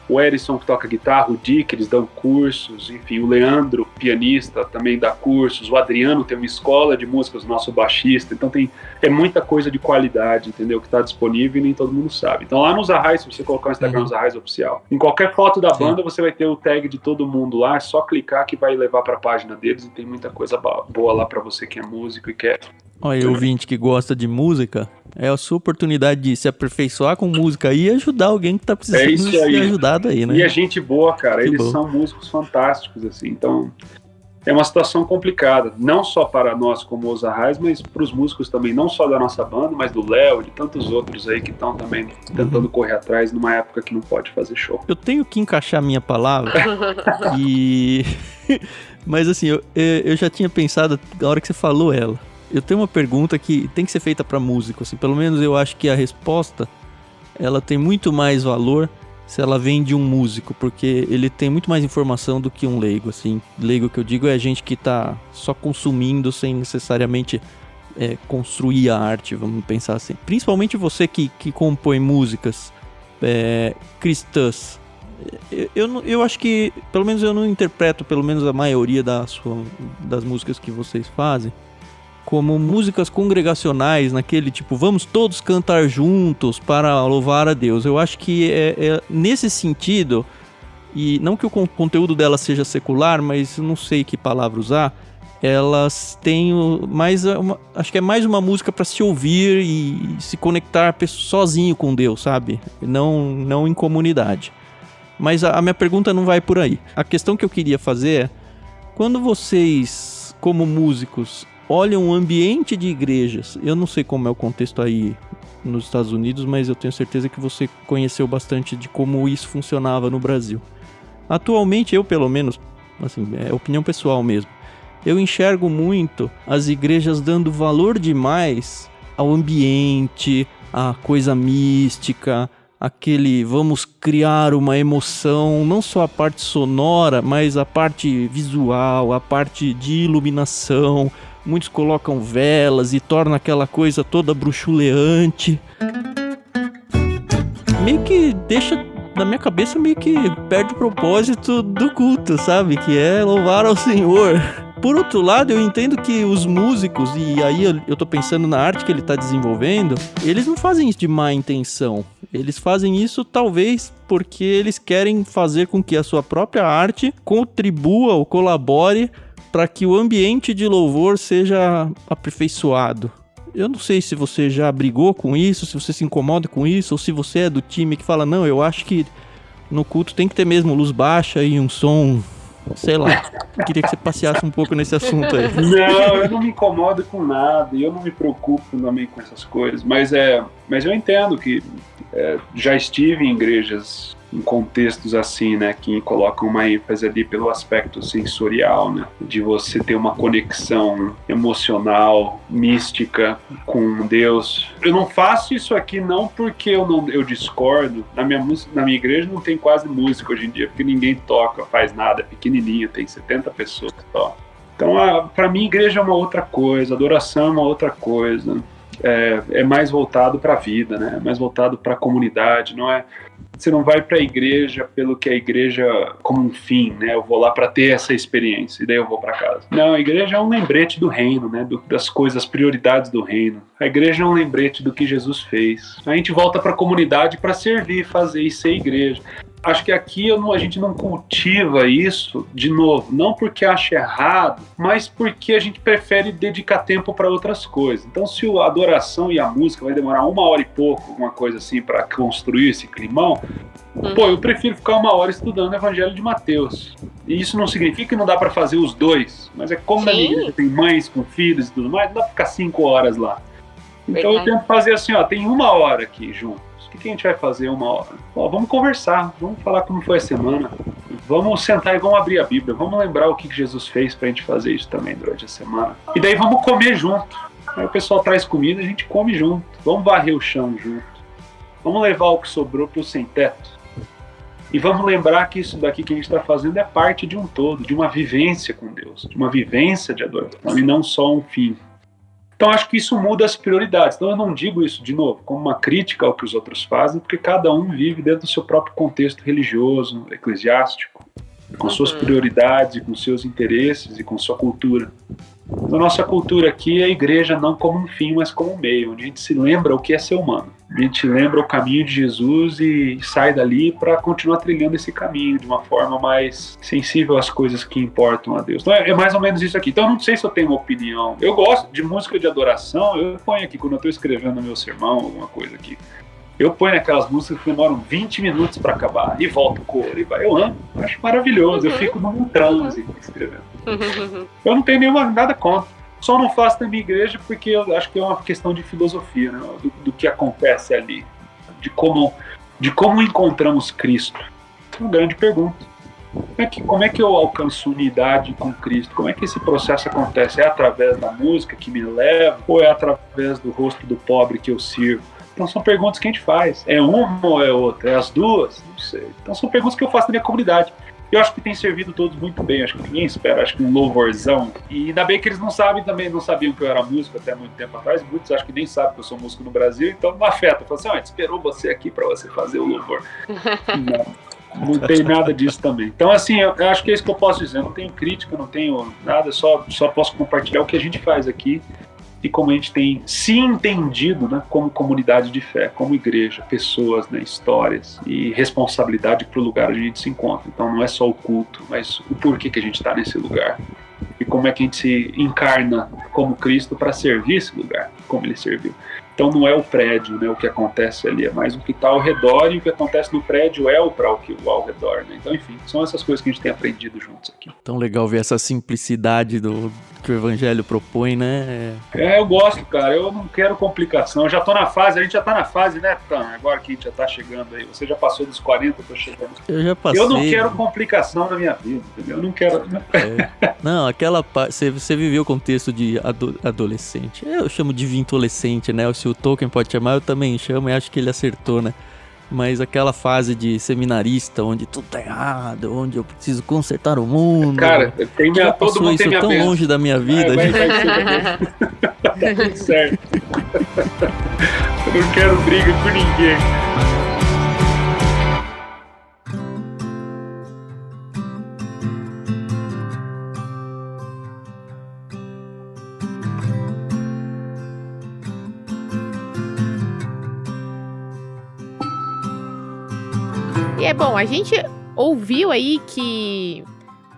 o Erison, que toca guitarra, o Dick, eles dão cursos, enfim, o Leandro, pianista, também dá cursos, o Adriano tem uma escola de músicas, nosso baixista, então é muita coisa de qualidade, entendeu, que está disponível e nem todo mundo sabe. Então lá nos Arraiz, se você colocar o Instagram dos Arraiz oficial, em qualquer foto da banda você vai ter o tag de todo mundo lá, é só clicar que vai levar para a página deles e tem muita coisa boa lá para você que é músico e quer. Olha, ouvinte que gosta de música, é a sua oportunidade de se aperfeiçoar com música e ajudar alguém que tá precisando ser ajudado aí, né? E a gente boa, cara, eles são músicos fantásticos, assim, então é uma situação complicada, não só para nós como os Arraiz, mas para os músicos também, não só da nossa banda, mas do Léo, de tantos outros aí que estão também tentando correr atrás numa época que não pode fazer show. Eu tenho que encaixar minha palavra e... Mas assim, eu já tinha pensado na hora que você falou ela. Eu tenho uma pergunta que tem que ser feita para músico, assim, pelo menos eu acho que a resposta ela tem muito mais valor se ela vem de um músico, porque ele tem muito mais informação do que um leigo, assim. Leigo que eu digo é a gente que tá só consumindo sem necessariamente construir a arte, vamos pensar assim. Principalmente você que compõe músicas cristãs. Eu acho que, pelo menos eu não interpreto, pelo menos a maioria das músicas que vocês fazem, como músicas congregacionais, naquele tipo, vamos todos cantar juntos para louvar a Deus. Eu acho que nesse sentido, e não que o conteúdo dela seja secular, mas não sei que palavra usar, elas têm acho que é mais uma música para se ouvir e se conectar sozinho com Deus, sabe? Não em comunidade. Mas a minha pergunta não vai por aí. A questão que eu queria fazer é, quando vocês, como músicos, olham o ambiente de igrejas, eu não sei como é o contexto aí nos Estados Unidos, mas eu tenho certeza que você conheceu bastante de como isso funcionava no Brasil. Atualmente, eu pelo menos, assim, é opinião pessoal mesmo, eu enxergo muito as igrejas dando valor demais ao ambiente, a coisa mística, aquele vamos criar uma emoção, não só a parte sonora, mas a parte visual, a parte de iluminação. Muitos colocam velas e torna aquela coisa toda bruxuleante. Meio que deixa, na minha cabeça, meio que perde o propósito do culto, sabe? Que é louvar ao Senhor. Por outro lado, eu entendo que os músicos, e aí eu tô pensando na arte que ele tá desenvolvendo, eles não fazem isso de má intenção. Eles fazem isso talvez porque eles querem fazer com que a sua própria arte contribua ou colabore para que o ambiente de louvor seja aperfeiçoado. Eu não sei se você já brigou com isso, se você se incomoda com isso, ou se você é do time que fala, não, eu acho que no culto tem que ter mesmo luz baixa e um som... Sei lá, queria que você passeasse um pouco nesse assunto aí. Não, eu não me incomodo com nada e eu não me preocupo também com essas coisas, mas eu entendo que já estive em igrejas em contextos assim, né, que colocam uma ênfase ali pelo aspecto sensorial, né, de você ter uma conexão emocional, mística com Deus. Eu não faço isso aqui não porque eu discordo. Na minha igreja não tem quase música hoje em dia, porque ninguém toca, faz nada, é pequenininho, tem 70 pessoas só. Então, para mim, igreja é uma outra coisa, adoração é uma outra coisa. É mais voltado para a vida, né? É mais voltado para a comunidade, não é? Você não vai para a igreja pelo que a igreja como um fim, né? Eu vou lá para ter essa experiência e daí eu vou para casa. Não, a igreja é um lembrete do reino, né? Das coisas, prioridades do reino. A igreja é um lembrete do que Jesus fez. A gente volta para a comunidade para servir, fazer e ser igreja. Acho que aqui a gente não cultiva isso, de novo, não porque acha errado, mas porque a gente prefere dedicar tempo para outras coisas. Então, se a adoração e a música vai demorar 1 hora e pouco, alguma coisa assim, para construir esse climão, eu prefiro ficar 1 hora estudando o Evangelho de Mateus. E isso não significa que não dá para fazer os dois, mas é como na minha igreja tem mães com filhos e tudo mais, não dá para ficar 5 horas lá. Então eu tento fazer assim, tem 1 hora aqui junto. O que a gente vai fazer 1 hora? Vamos conversar, vamos falar como foi a semana, vamos sentar e vamos abrir a Bíblia, vamos lembrar o que Jesus fez pra gente fazer isso também durante a semana. E daí vamos comer junto. Aí o pessoal traz comida, a gente come junto. Vamos varrer o chão junto. Vamos levar o que sobrou pro sem-teto. E vamos lembrar que isso daqui que a gente está fazendo é parte de um todo, de uma vivência com Deus, de uma vivência de adoração e não só um fim. Então, acho que isso muda as prioridades. Então, eu não digo isso, de novo, como uma crítica ao que os outros fazem, porque cada um vive dentro do seu próprio contexto religioso, eclesiástico, com suas prioridades, com seus interesses e com sua cultura. A nossa cultura aqui é a igreja não como um fim, mas como um meio, onde a gente se lembra o que é ser humano. A gente lembra o caminho de Jesus e sai dali para continuar trilhando esse caminho de uma forma mais sensível às coisas que importam a Deus. Então é mais ou menos isso aqui. Então eu não sei se eu tenho uma opinião. Eu gosto de música de adoração, eu ponho aqui quando eu estou escrevendo meu sermão, alguma coisa aqui. Eu ponho aquelas músicas que demoram 20 minutos para acabar e volta o coro e vai. Eu amo, acho maravilhoso. Eu fico num transe escrevendo. Eu não tenho nada contra. Só não faço na minha igreja porque eu acho que é uma questão de filosofia, né? do que acontece ali, de como encontramos Cristo. É uma grande pergunta. Como é que eu alcanço unidade com Cristo? Como é que esse processo acontece? É através da música que me leva ou é através do rosto do pobre que eu sirvo? Então são perguntas que a gente faz. É uma ou é outra? É as duas? Não sei. Então são perguntas que eu faço na minha comunidade. Eu acho que tem servido todos muito bem. Acho que ninguém espera. Acho que um louvorzão. E ainda bem que eles não sabiam que eu era músico até muito tempo atrás. Muitos acho que nem sabem que eu sou músico no Brasil. Então não afeta. Fala assim, a gente esperou você aqui para você fazer o louvor. Não tem nada disso também. Então assim, eu acho que é isso que eu posso dizer. Eu não tenho crítica, não tenho nada. Só posso compartilhar o que a gente faz aqui. E como a gente tem se entendido, né, como comunidade de fé, como igreja, pessoas, né, histórias e responsabilidade para o lugar onde a gente se encontra. Então não é só o culto, mas o porquê que a gente está nesse lugar. E como é que a gente se encarna como Cristo para servir esse lugar, como ele serviu. Então não é o prédio, né, o que acontece ali, é mais o que está ao redor, e o que acontece no prédio é o ao redor. Né? Então, enfim, são essas coisas que a gente tem aprendido juntos aqui. Tão legal ver essa simplicidade que o Evangelho propõe, né? Eu gosto, cara, eu não quero complicação, eu já tô na fase, a gente já tá na fase, né, Tan? Agora que a gente já tá chegando aí, você já passou dos 40, eu tô chegando. Eu já passei. Eu não quero complicação na minha vida, entendeu? Eu não quero... Não, aquela parte, você viveu o contexto de adolescente, eu chamo de adolescente, né? Se o Tolkien pode chamar, eu também chamo e acho que ele acertou, né? Mas aquela fase de seminarista, onde tudo tá errado, onde eu preciso consertar o mundo. Cara, todo mundo isso tem minha tão bênção. longe da minha vida. Vai ser tá tudo certo. Eu não quero briga com ninguém. E é bom, a gente ouviu aí que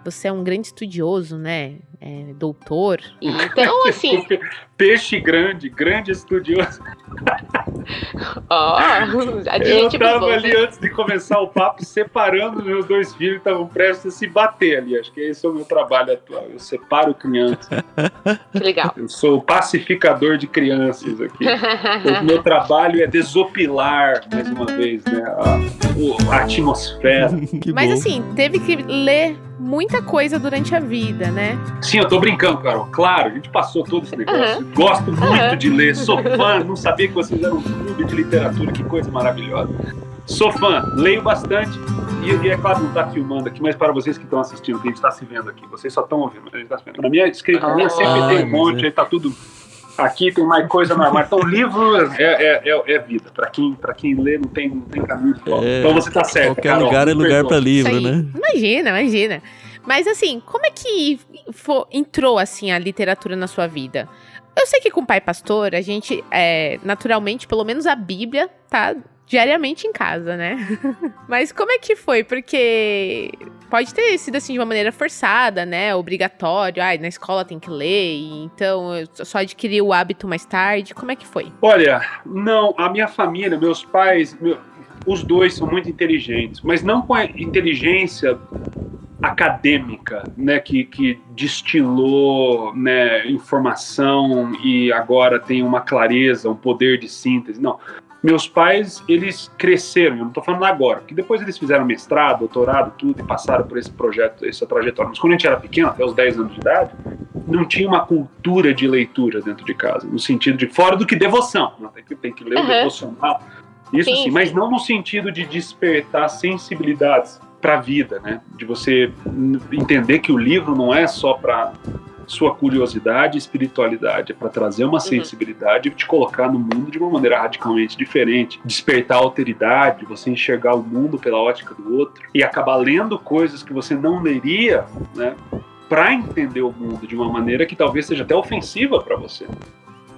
você é um grande estudioso, né? Doutor. Então, assim, Peixe grande estudioso. ó, Eu adjetivo tava bom, ali né? antes de começar o papo, separando meus dois filhos, estavam prestes a se bater ali. Acho que esse é o meu trabalho atual. Eu separo crianças. Que legal. Eu sou o pacificador de crianças aqui. O meu trabalho é desopilar, mais uma vez, né, a atmosfera. Que Mas bom. assim, teve que ler muita coisa durante a vida, né? Sim, eu tô brincando, Carol. Claro, a gente passou todo esse negócio. Gosto muito de ler, sou fã. Não sabia que vocês eram um clube de literatura, que coisa maravilhosa. Sou fã, leio bastante. E é claro, não tá filmando aqui, mas para vocês que estão assistindo, que a gente tá se vendo aqui, vocês só estão ouvindo, a gente tá se vendo. Na minha escritaria sempre tem um monte, aí tá tudo. Aqui tem mais coisa no armário. Então, o livro é vida. Pra quem lê, não tem caminho de volta. Então você tá certo. Qualquer Carol, lugar é me lugar perdoa. pra Isso livro, aí. né? Imagina. Mas assim, como é que entrou assim a literatura na sua vida? Eu sei que com o pai pastor, a gente, naturalmente, pelo menos a Bíblia tá diariamente em casa, né? Mas como é que foi? Porque pode ter sido assim de uma maneira forçada, né? Obrigatório. Na escola tem que ler, e então eu só adquiri o hábito mais tarde. Como é que foi? Olha, não, a minha família, meus pais, os dois são muito inteligentes, mas não com a inteligência acadêmica, né, que destilou, né, informação e agora tem uma clareza, um poder de síntese. Não. Meus pais, eles cresceram, eu não estou falando agora, porque depois eles fizeram mestrado, doutorado, tudo, e passaram por esse projeto, essa trajetória. Mas quando a gente era pequeno, até os 10 anos de idade, não tinha uma cultura de leitura dentro de casa, no sentido de, fora do que devoção, tem que ler o devocional, isso sim, mas não no sentido de despertar sensibilidades para a vida, né? De você entender que o livro não é só para sua curiosidade e espiritualidade, é para trazer uma sensibilidade e te colocar no mundo de uma maneira radicalmente diferente, despertar a alteridade, você enxergar o mundo pela ótica do outro e acabar lendo coisas que você não leria, né, para entender o mundo de uma maneira que talvez seja até ofensiva para você.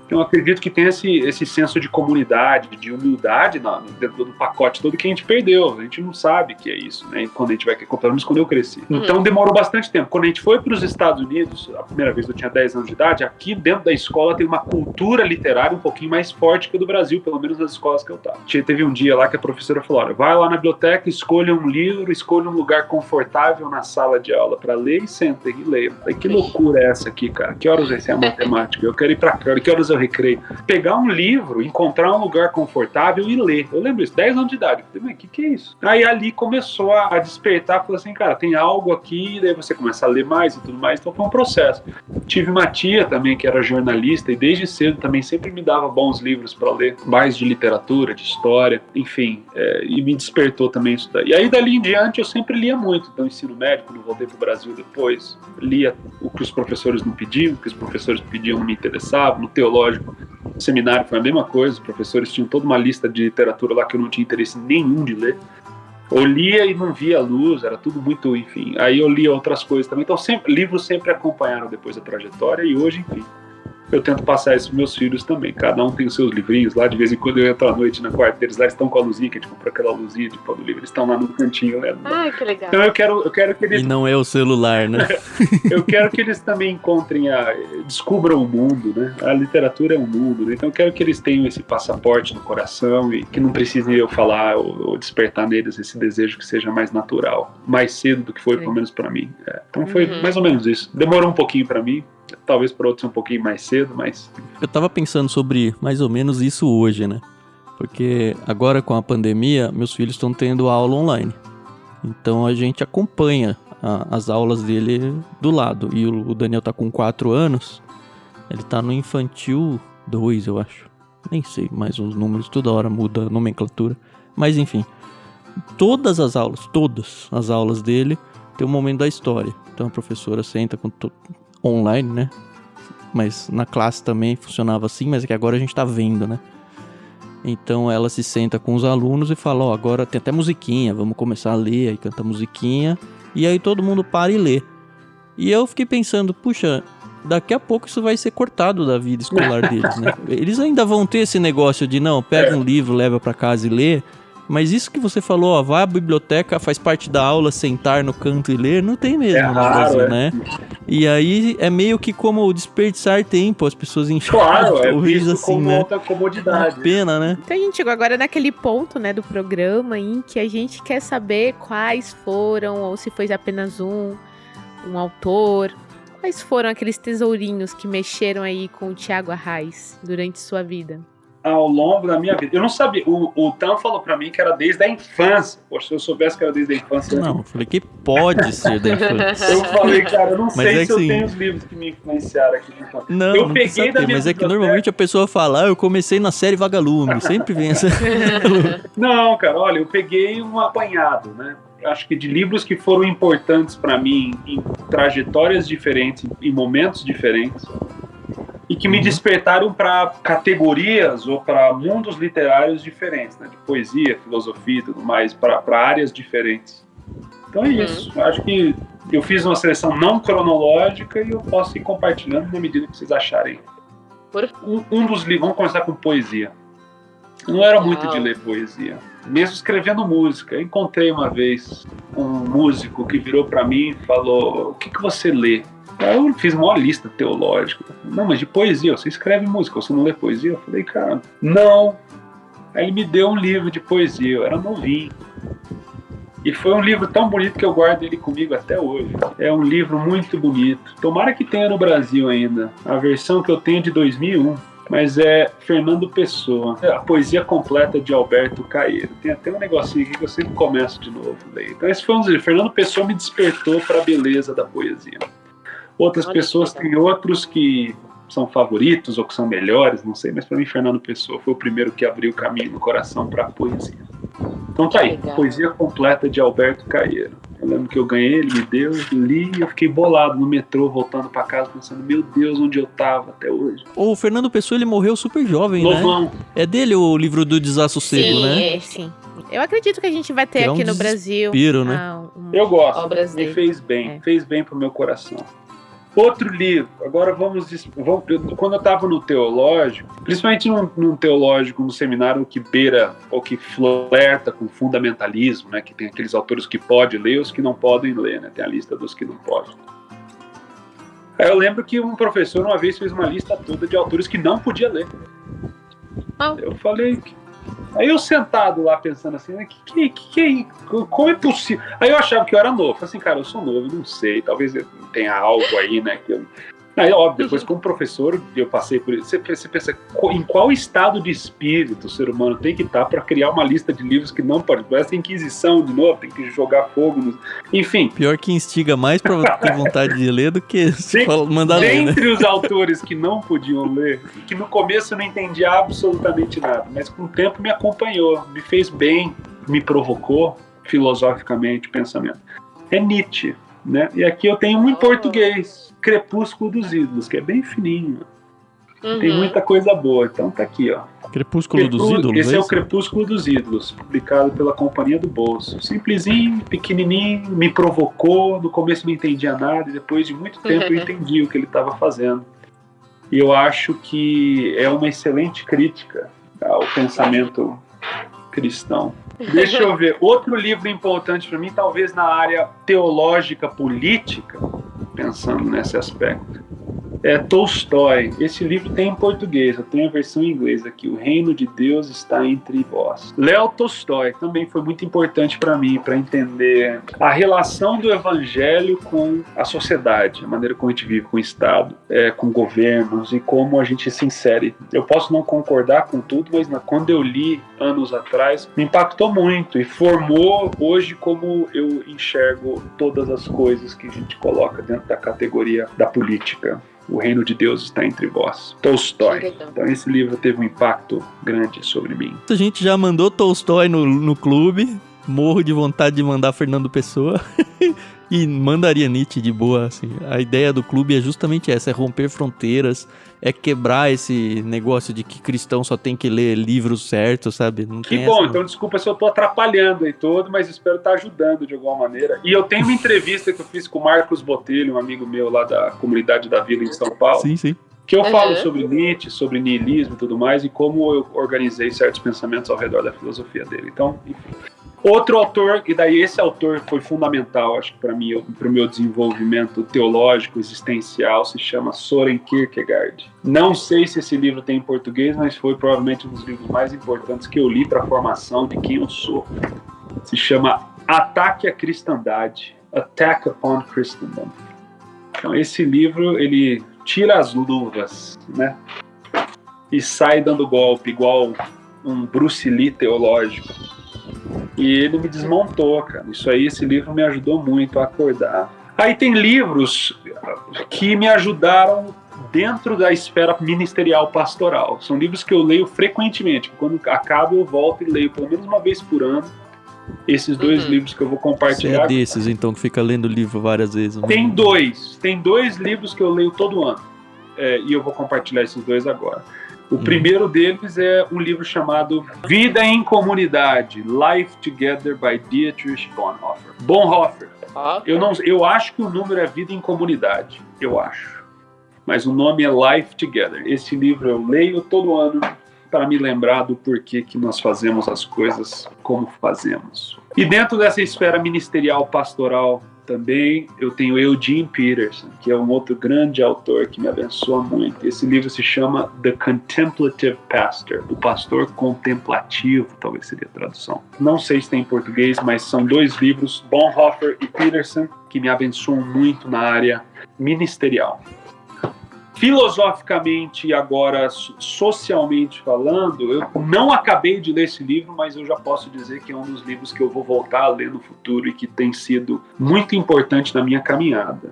Então, eu acredito que tem esse senso de comunidade, de humildade dentro do pacote todo que a gente perdeu. A gente não sabe que é isso, né? Quando a gente vai pelo menos quando eu cresci. Então, demorou bastante tempo. Quando a gente foi para os Estados Unidos, a primeira vez eu tinha 10 anos de idade, aqui dentro da escola tem uma cultura literária um pouquinho mais forte que a do Brasil, pelo menos nas escolas que eu estava. Teve um dia lá que a professora falou, olha, vai lá na biblioteca, escolha um livro, escolha um lugar confortável na sala de aula para ler e senta e leia. Falei, que loucura é essa aqui, cara? Que horas vai ser a matemática? Eu quero ir para cá. Que horas eu recreio? Pegar um livro, encontrar um lugar confortável e ler. Eu lembro isso, 10 anos de idade. Eu falei, mas que é isso? Aí ali começou a despertar, falou assim, cara, tem algo aqui, e daí você começa a ler mais e tudo mais, então foi um processo. Tive uma tia também que era jornalista e desde cedo também sempre me dava bons livros para ler, mais de literatura, de história, enfim, e me despertou também isso daí. E aí dali em diante eu sempre lia muito, então ensino médio, quando voltei pro Brasil depois, lia o que os professores não pediam, o que os professores pediam não me interessava, no teológico, no seminário foi a mesma coisa, os professores tinham toda uma lista de literatura lá que eu não tinha interesse nenhum de ler. Eu lia e não via a luz, era tudo muito, enfim. Aí eu lia outras coisas também. Então, livros sempre acompanharam depois a trajetória e hoje, enfim, eu tento passar isso para meus filhos também. Cada um tem os seus livrinhos lá. De vez em quando eu entro à noite na quarta, eles lá estão com a luzinha, que a gente comprou aquela luzinha de pão do livro, eles estão lá no cantinho, né? Ai, que legal. Então eu quero que eles... E não é o celular, né? Eu quero que eles também encontrem, descubram o mundo, né? A literatura é um mundo, né? Então eu quero que eles tenham esse passaporte no coração e que não precisem eu falar ou despertar neles esse desejo que seja mais natural, mais cedo do que foi, pelo menos para mim. Então foi mais ou menos isso. Demorou um pouquinho para mim, talvez para outros um pouquinho mais cedo, mas... Eu tava pensando sobre mais ou menos isso hoje, né? Porque agora com a pandemia, meus filhos estão tendo aula online. Então a gente acompanha as aulas dele do lado. E o Daniel tá com 4 anos, ele tá no infantil 2, eu acho. Nem sei mais os números, toda hora muda a nomenclatura. Mas enfim, todas as aulas dele tem um momento da história. Então a professora senta online, né? Mas na classe também funcionava assim, mas é que agora a gente tá vendo, né? Então ela se senta com os alunos e fala, ó, agora tem até musiquinha, vamos começar a ler, aí canta musiquinha, e aí todo mundo para e lê. E eu fiquei pensando, puxa, daqui a pouco isso vai ser cortado da vida escolar deles, né? Eles ainda vão ter esse negócio de, não, pega um livro, leva pra casa e lê, mas isso que você falou, ó, vai à biblioteca, faz parte da aula, sentar no canto e ler, não tem mesmo no Brasil, né? E aí é meio que como desperdiçar tempo, as pessoas enxergam talvez assim, como né? outra comodidade. Uma pena, né? Então a gente chegou agora naquele ponto, né, do programa em que a gente quer saber quais foram, ou se foi apenas um autor, quais foram aqueles tesourinhos que mexeram aí com o Thiago Arraes durante sua vida. Ao longo da minha vida. Eu não sabia. O Tam falou pra mim que era desde a infância. Poxa, se eu soubesse que era desde a infância... Não, eu falei que pode ser da infância. Eu falei, cara, eu não sei é se eu assim, tenho os livros que me influenciaram aqui. Não, eu não peguei da minha mas é que normalmente a pessoa fala, eu comecei na série Vagalume. Sempre vem essa... Não, cara, olha, eu peguei um apanhado, né? Acho que de livros que foram importantes pra mim em trajetórias diferentes, em momentos diferentes, e que me despertaram para categorias ou para mundos literários diferentes, né? De poesia, filosofia e tudo mais, para áreas diferentes. Então é isso. Acho que eu fiz uma seleção não cronológica e eu posso ir compartilhando na medida que vocês acharem. Um dos livros, vamos começar com poesia. Eu não era muito de ler poesia, mesmo escrevendo música. Eu encontrei uma vez um músico que virou para mim e falou: o que você lê? Eu fiz uma lista teológica. Não, mas de poesia, você escreve música, você não lê poesia? Eu falei, cara, não. Aí ele me deu um livro de poesia, eu era novinho. E foi um livro tão bonito que eu guardo ele comigo até hoje. É um livro muito bonito. Tomara que tenha no Brasil ainda. A versão que eu tenho é de 2001. Mas é Fernando Pessoa, a poesia completa de Alberto Caeiro. Tem até um negocinho aqui que eu sempre começo de novo. Daí. Então esse foi um dos livros. Fernando Pessoa me despertou para a beleza da poesia. Outras pessoas têm outros que são favoritos ou que são melhores, não sei, mas para mim Fernando Pessoa foi o primeiro que abriu o caminho no coração para a poesia. Então tá aí, poesia completa de Alberto Caeiro. Eu lembro que eu ganhei, ele me deu, li e eu fiquei bolado no metrô, voltando para casa, pensando, meu Deus, onde eu tava até hoje. O Fernando Pessoa, ele morreu super jovem, Novão. Né? É dele o livro do Desassossego, né? Sim. Eu acredito que a gente vai ter aqui no Brasil. Né? Eu gosto, me fez bem, fez bem pro meu coração. Outro livro, agora vamos quando eu estava no teológico, principalmente num teológico, num seminário que beira ou que flerta com fundamentalismo, né, que tem aqueles autores que podem ler e os que não podem ler, né, tem a lista dos que não podem. Aí eu lembro que um professor uma vez fez uma lista toda de autores que não podia ler. Eu falei... Aí eu sentado lá pensando assim, como é possível? Aí eu achava que eu era novo. Falei assim, cara, eu sou novo, não sei, talvez tenha algo aí, né? Aí, óbvio, depois como professor, eu passei por isso. Você pensa, em qual estado de espírito o ser humano tem que estar para criar uma lista de livros que não pode... Parece Inquisição de novo, tem que jogar fogo, enfim. Pior que instiga mais para ter vontade de ler do que mandar ler, né? Dentre os autores que não podiam ler, que no começo eu não entendia absolutamente nada, mas com o tempo me acompanhou, me fez bem, me provocou filosoficamente o pensamento. É Nietzsche, né? E aqui eu tenho um em português, Crepúsculo dos Ídolos, que é bem fininho. Tem muita coisa boa, então tá aqui, ó. Crepúsculo dos Ídolos? Esse é o Crepúsculo dos Ídolos, publicado pela Companhia do Bolso. Simplesinho, pequenininho, me provocou, no começo não entendia nada, e depois de muito tempo eu entendi o que ele estava fazendo. E eu acho que é uma excelente crítica ao pensamento cristão. Deixa eu ver, outro livro importante para mim, talvez na área teológica política, pensando nesse aspecto, é Tolstói. Esse livro tem em português, eu tenho a versão em inglês aqui, O Reino de Deus está entre vós. Léo Tolstói também foi muito importante para mim, para entender a relação do evangelho com a sociedade, a maneira como a gente vive com o Estado, com governos e como a gente se insere. Eu posso não concordar com tudo, mas quando eu li anos atrás, me impactou muito e formou hoje como eu enxergo todas as coisas que a gente coloca dentro da categoria da política. O reino de Deus está entre vós. Tolstói. Então esse livro teve um impacto grande sobre mim. A gente já mandou Tolstói no clube. Morro de vontade de mandar Fernando Pessoa. E mandaria Nietzsche de boa, assim. A ideia do clube é justamente essa, é romper fronteiras, é quebrar esse negócio de que cristão só tem que ler livros certos, sabe? Não que tem bom, essa, então desculpa se eu tô atrapalhando aí todo, mas espero estar ajudando de alguma maneira. E eu tenho uma entrevista que eu fiz com o Marcos Botelho, um amigo meu lá da comunidade da Vila em São Paulo. Sim, sim. Que eu falo sobre Nietzsche, sobre niilismo e tudo mais, e como eu organizei certos pensamentos ao redor da filosofia dele. Então, enfim. Outro autor, e daí esse autor foi fundamental, acho que para mim, para o meu desenvolvimento teológico, existencial, se chama Søren Kierkegaard. Não sei se esse livro tem em português, mas foi provavelmente um dos livros mais importantes que eu li para a formação de quem eu sou. Se chama Ataque à Cristandade, Attack Upon Christendom. Então esse livro, ele tira as luvas, né? E sai dando golpe, igual um Bruce Lee teológico. E ele me desmontou, cara. Isso aí, esse livro me ajudou muito a acordar. Aí tem livros que me ajudaram dentro da esfera ministerial pastoral. São livros que eu leio frequentemente. Quando acaba, eu volto e leio pelo menos uma vez por ano. Esses dois livros que eu vou compartilhar. Você é desses, então, que fica lendo o livro várias vezes. Né? Tem dois livros que eu leio todo ano. E eu vou compartilhar esses dois agora. O primeiro deles é um livro chamado Vida em Comunidade, Life Together by Dietrich Bonhoeffer. Bonhoeffer. Eu acho que o número é Vida em Comunidade, eu acho. Mas o nome é Life Together. Esse livro eu leio todo ano para me lembrar do porquê que nós fazemos as coisas como fazemos. E dentro dessa esfera ministerial, pastoral, também eu tenho Eugene Peterson, que é um outro grande autor que me abençoa muito. Esse livro se chama The Contemplative Pastor, o pastor contemplativo, talvez seria a tradução. Não sei se tem em português, mas são dois livros, Bonhoeffer e Peterson, que me abençoam muito na área ministerial. Filosoficamente e agora socialmente falando, eu não acabei de ler esse livro, mas eu já posso dizer que é um dos livros que eu vou voltar a ler no futuro e que tem sido muito importante na minha caminhada.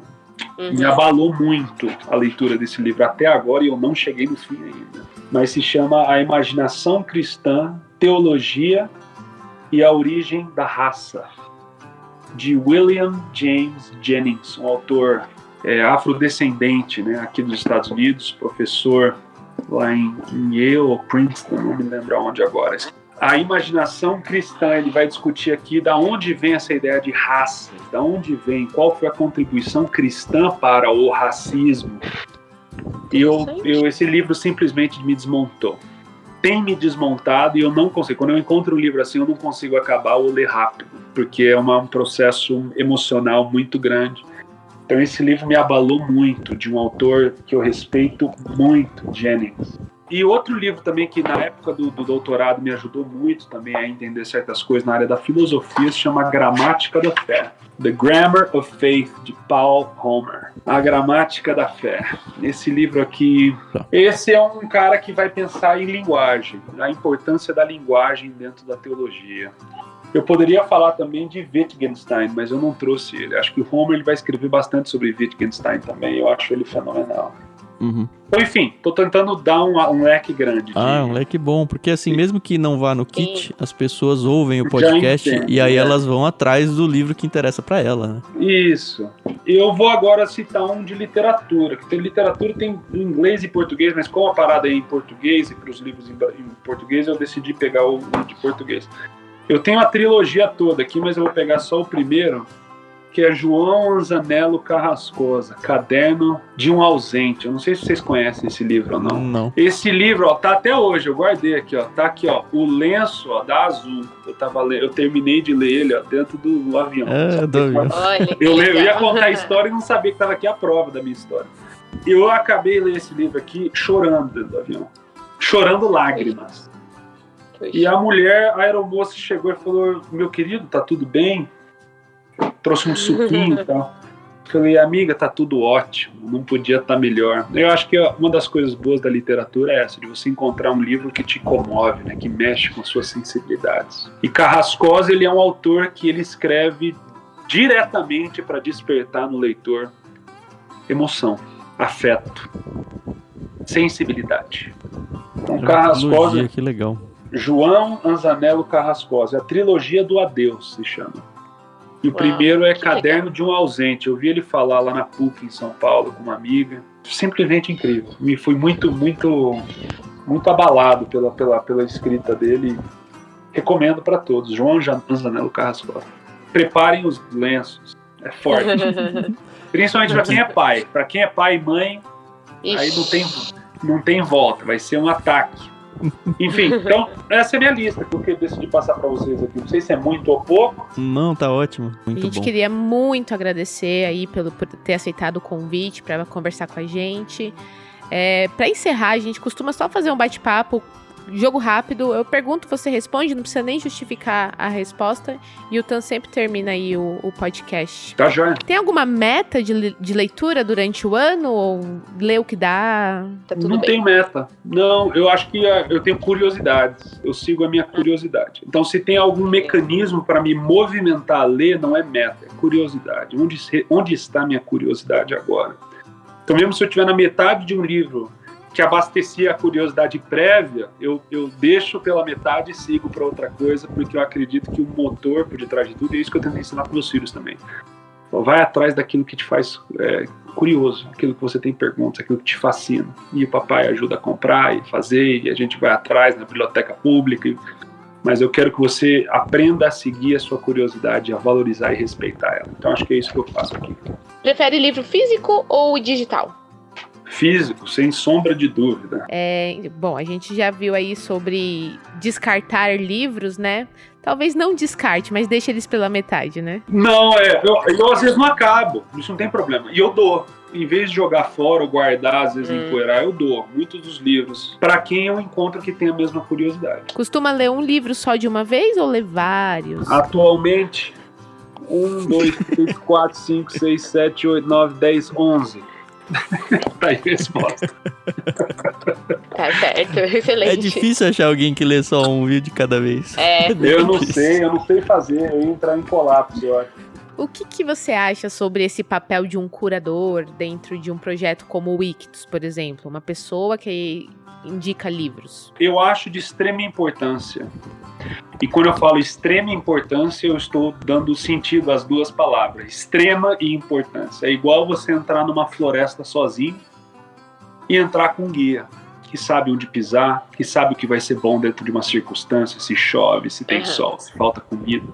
Me abalou muito a leitura desse livro até agora e eu não cheguei no fim ainda. Mas se chama A Imaginação Cristã, Teologia e a Origem da Raça, de William James Jennings, um autor afrodescendente, né, aqui dos Estados Unidos, professor lá em Yale ou Princeton, não me lembro onde agora. A imaginação cristã, ele vai discutir aqui da onde vem essa ideia de raça, da onde vem, qual foi a contribuição cristã para o racismo. Esse livro simplesmente me desmontou. Tem me desmontado e eu não consigo. Quando eu encontro um livro assim, eu não consigo acabar ou ler rápido, porque é um processo emocional muito grande. Então esse livro me abalou muito, de um autor que eu respeito muito, Jennings. E outro livro também que na época do doutorado me ajudou muito também a entender certas coisas na área da filosofia, se chama Gramática da Fé. The Grammar of Faith, de Paul Homer. A Gramática da Fé. Esse livro aqui, esse é um cara que vai pensar em linguagem, a importância da linguagem dentro da teologia. Eu poderia falar também de Wittgenstein, mas eu não trouxe ele. Acho que o Homer ele vai escrever bastante sobre Wittgenstein também. Eu acho ele fenomenal. Então, enfim, tô tentando dar um leque grande. Um leque bom, porque assim, mesmo que não vá no kit, as pessoas ouvem o podcast e aí elas vão atrás do livro que interessa pra ela, né? Isso. Eu vou agora citar um de literatura, que tem literatura tem em inglês e português, mas como a parada é em português e para os livros em português, eu decidi pegar o de português. Eu tenho a trilogia toda aqui, mas eu vou pegar só o primeiro, que é João Anzanello Carrascosa, Caderno de um Ausente. Eu não sei se vocês conhecem esse livro ou não. Não. Esse livro, ó, tá até hoje, eu guardei aqui, ó. Tá aqui, ó, o lenço, ó, da Azul. Eu terminei de ler ele, ó, dentro do avião. Eu ia contar a história e não sabia que tava aqui a prova da minha história. Eu acabei de ler esse livro aqui chorando dentro do avião. Chorando lágrimas. E a mulher, a aeromoça, chegou e falou: meu querido, tá tudo bem? Trouxe um suquinho e tal. Falei: amiga, tá tudo ótimo, não podia estar melhor. Eu acho que uma das coisas boas da literatura é essa, de você encontrar um livro que te comove, né, que mexe com suas sensibilidades. E Carrascosa, ele é um autor que ele escreve diretamente para despertar no leitor emoção. afeto, sensibilidade. Então, Carrascosa, que legal. João Anzanello Carrascosa, a trilogia do adeus se chama. E o primeiro é Caderno de um Ausente. Eu vi ele falar lá na PUC em São Paulo com uma amiga. Simplesmente incrível. Me fui muito abalado pela escrita dele. Recomendo para todos. João Anzanello Carrascosa. Preparem os lenços. É forte. Principalmente para quem é pai. Para quem é pai e mãe, aí não tem volta. Vai ser um ataque. Enfim, então essa é a minha lista que eu decidi passar para vocês aqui. Não sei se é muito ou pouco. Não, tá ótimo. Muito bom. A gente queria muito agradecer aí por ter aceitado o convite para conversar com a gente. Para encerrar, a gente costuma só fazer um bate-papo, jogo rápido. Eu pergunto, você responde, não precisa nem justificar a resposta. E o Tan sempre termina aí o podcast. Tá joia. Tem alguma meta de leitura durante o ano? Ou lê o que dá? Tá tudo não bem. tem meta. Não, eu acho que eu tenho curiosidades. Eu sigo a minha curiosidade. Então, se tem algum mecanismo para me movimentar a ler, não é meta, é curiosidade. Onde está a minha curiosidade agora? Então, mesmo se eu estiver na metade de um livro que abastecia a curiosidade prévia, eu deixo pela metade e sigo para outra coisa, porque eu acredito que o motor por detrás de tudo, é isso que eu tento ensinar para meus filhos também. Então, vai atrás daquilo que te faz curioso, aquilo que você tem perguntas, aquilo que te fascina. E o papai ajuda a comprar e fazer, e a gente vai atrás na biblioteca pública. Mas eu quero que você aprenda a seguir a sua curiosidade, a valorizar e respeitar ela. Então, acho que é isso que eu faço aqui. Prefere livro físico ou digital? Físico, sem sombra de dúvida. Bom, a gente já viu aí sobre descartar livros, né? Talvez não descarte, mas deixe eles pela metade, né? Não, eu às vezes não acabo, isso não tem problema. E eu dou. Em vez de jogar fora ou guardar, às vezes empoeirar, eu dou muitos dos livros para quem eu encontro que tem a mesma curiosidade. Costuma ler um livro só de uma vez ou ler vários? Atualmente, 1, 2, 3, 4, 5, 6, 7, 8, 9, 10, 11. Tá aí a resposta. Tá certo, excelente. É difícil achar alguém que lê só um vídeo de cada vez. Eu não sei fazer, eu ia entrar em colapso, eu acho. O que você acha sobre esse papel de um curador dentro de um projeto como o Ictus, por exemplo? Uma pessoa que indica livros. Eu acho de extrema importância. E quando eu falo extrema importância, eu estou dando sentido às duas palavras. Extrema e importância. É igual você entrar numa floresta sozinho e entrar com um guia, que sabe onde pisar, que sabe o que vai ser bom dentro de uma circunstância, se chove, se tem sol, se falta comida.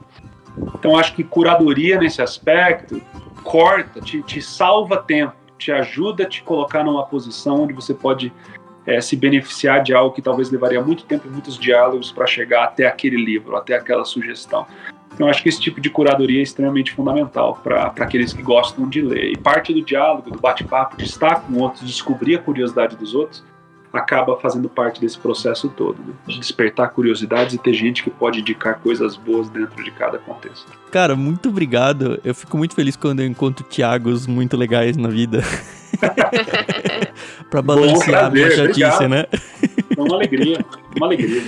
Então, acho que curadoria nesse aspecto corta, te salva tempo, te ajuda a te colocar numa posição onde você pode se beneficiar de algo que talvez levaria muito tempo e muitos diálogos para chegar até aquele livro, até aquela sugestão. Então, acho que esse tipo de curadoria é extremamente fundamental para aqueles que gostam de ler. E parte do diálogo, do bate-papo, de estar com outros, descobrir a curiosidade dos outros, acaba fazendo parte desse processo todo, né? De despertar curiosidades e ter gente que pode indicar coisas boas dentro de cada contexto. Cara, muito obrigado. Eu fico muito feliz quando eu encontro Thiagos muito legais na vida. Pra balancear a minha chatice, né? É uma alegria, uma alegria.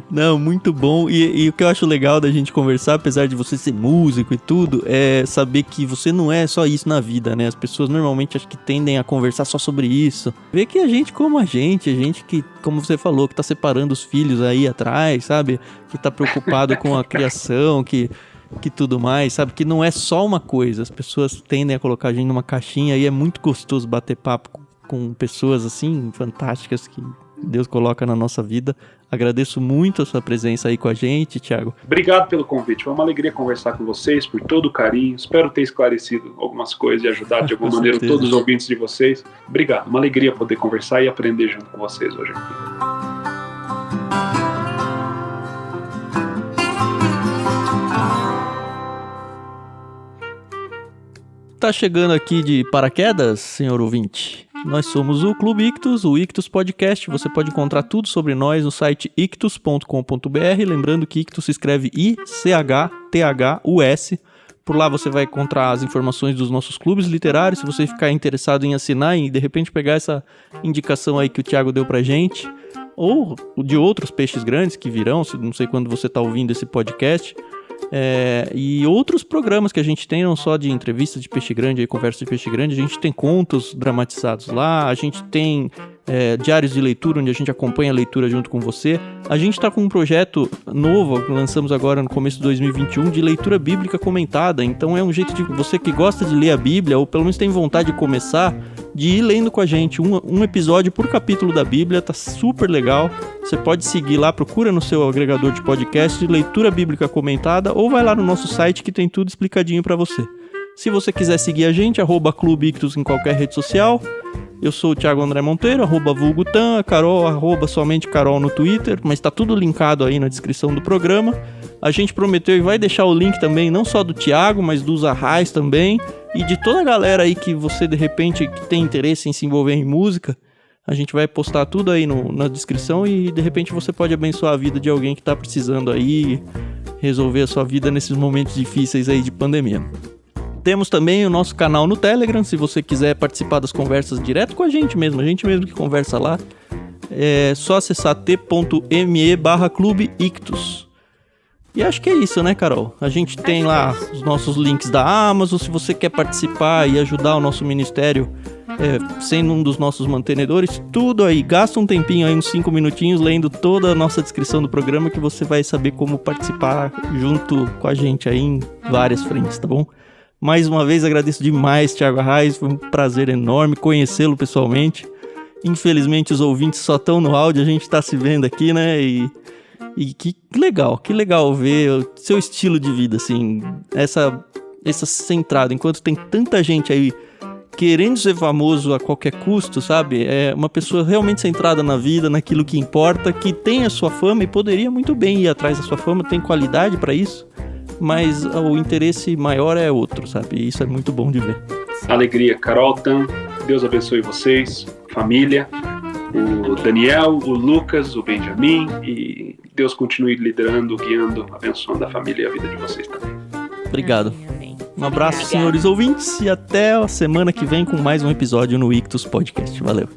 Não, muito bom. E o que eu acho legal da gente conversar, apesar de você ser músico e tudo, é saber que você não é só isso na vida, né? As pessoas normalmente acho que tendem a conversar só sobre isso. Ver que a gente como a gente que, como você falou, que tá separando os filhos aí atrás, sabe? Que tá preocupado com a criação, que tudo mais, sabe? Que não é só uma coisa. As pessoas tendem a colocar a gente numa caixinha e é muito gostoso bater papo com pessoas assim, fantásticas que Deus coloca na nossa vida. Agradeço muito a sua presença aí com a gente, Thiago. Obrigado pelo convite. Foi uma alegria conversar com vocês, por todo o carinho. Espero ter esclarecido algumas coisas e ajudado de alguma maneira todos os ouvintes de vocês. Obrigado. Uma alegria poder conversar e aprender junto com vocês hoje aqui. Tá chegando aqui de paraquedas, senhor ouvinte? Nós somos o Clube Ictus, o Ictus Podcast. Você pode encontrar tudo sobre nós no site ictus.com.br. Lembrando que Ictus se escreve I-C-H-T-H-U-S. Por lá você vai encontrar as informações dos nossos clubes literários. Se você ficar interessado em assinar e de repente pegar essa indicação aí que o Thiago deu pra gente, ou de outros peixes grandes que virão, não sei quando você tá ouvindo esse podcast, E outros programas que a gente tem, não só de entrevista de peixe grande, conversa de peixe grande, a gente tem contos dramatizados lá, a gente tem diários de leitura, onde a gente acompanha a leitura junto com você. A gente está com um projeto novo, que lançamos agora no começo de 2021, de leitura bíblica comentada. Então é um jeito de você que gosta de ler a Bíblia, ou pelo menos tem vontade de começar, de ir lendo com a gente um episódio por capítulo da Bíblia. Tá super legal. Você pode seguir lá, procura no seu agregador de podcast de leitura bíblica comentada, ou vai lá no nosso site que tem tudo explicadinho para você. Se você quiser seguir a gente, @Clube Ictus em qualquer rede social. Eu sou o Thiago André Monteiro, @vulgutan, a Carol, @somente Carol no Twitter, mas tá tudo linkado aí na descrição do programa. A gente prometeu e vai deixar o link também, não só do Thiago, mas dos Arrais também, e de toda a galera aí que você, de repente, que tem interesse em se envolver em música. A gente vai postar tudo aí na descrição e, de repente, você pode abençoar a vida de alguém que tá precisando aí, resolver a sua vida nesses momentos difíceis aí de pandemia. Temos também o nosso canal no Telegram, se você quiser participar das conversas direto com a gente mesmo que conversa lá. É só acessar t.me/clubeictus. E acho que é isso, né, Carol? A gente tem lá os nossos links da Amazon, se você quer participar e ajudar o nosso ministério, sendo um dos nossos mantenedores, tudo aí. Gasta um tempinho aí, uns 5 minutinhos, lendo toda a nossa descrição do programa, que você vai saber como participar junto com a gente aí em várias frentes, tá bom? Mais uma vez, agradeço demais, Thiago Arrais, foi um prazer enorme conhecê-lo pessoalmente. Infelizmente, os ouvintes só estão no áudio, a gente tá se vendo aqui, né, e que legal ver o seu estilo de vida, assim, essa centrada, enquanto tem tanta gente aí querendo ser famoso a qualquer custo, sabe, é uma pessoa realmente centrada na vida, naquilo que importa, que tem a sua fama e poderia muito bem ir atrás da sua fama, tem qualidade pra isso, mas o interesse maior é outro, sabe? E isso é muito bom de ver. Alegria. Carol, Tan, Deus abençoe vocês, família, o Daniel, o Lucas, o Benjamin, e Deus continue liderando, guiando, abençoando a família e a vida de vocês também. Obrigado. Amém. Um abraço, senhores ouvintes, e até a semana que vem com mais um episódio no Ictus Podcast. Valeu.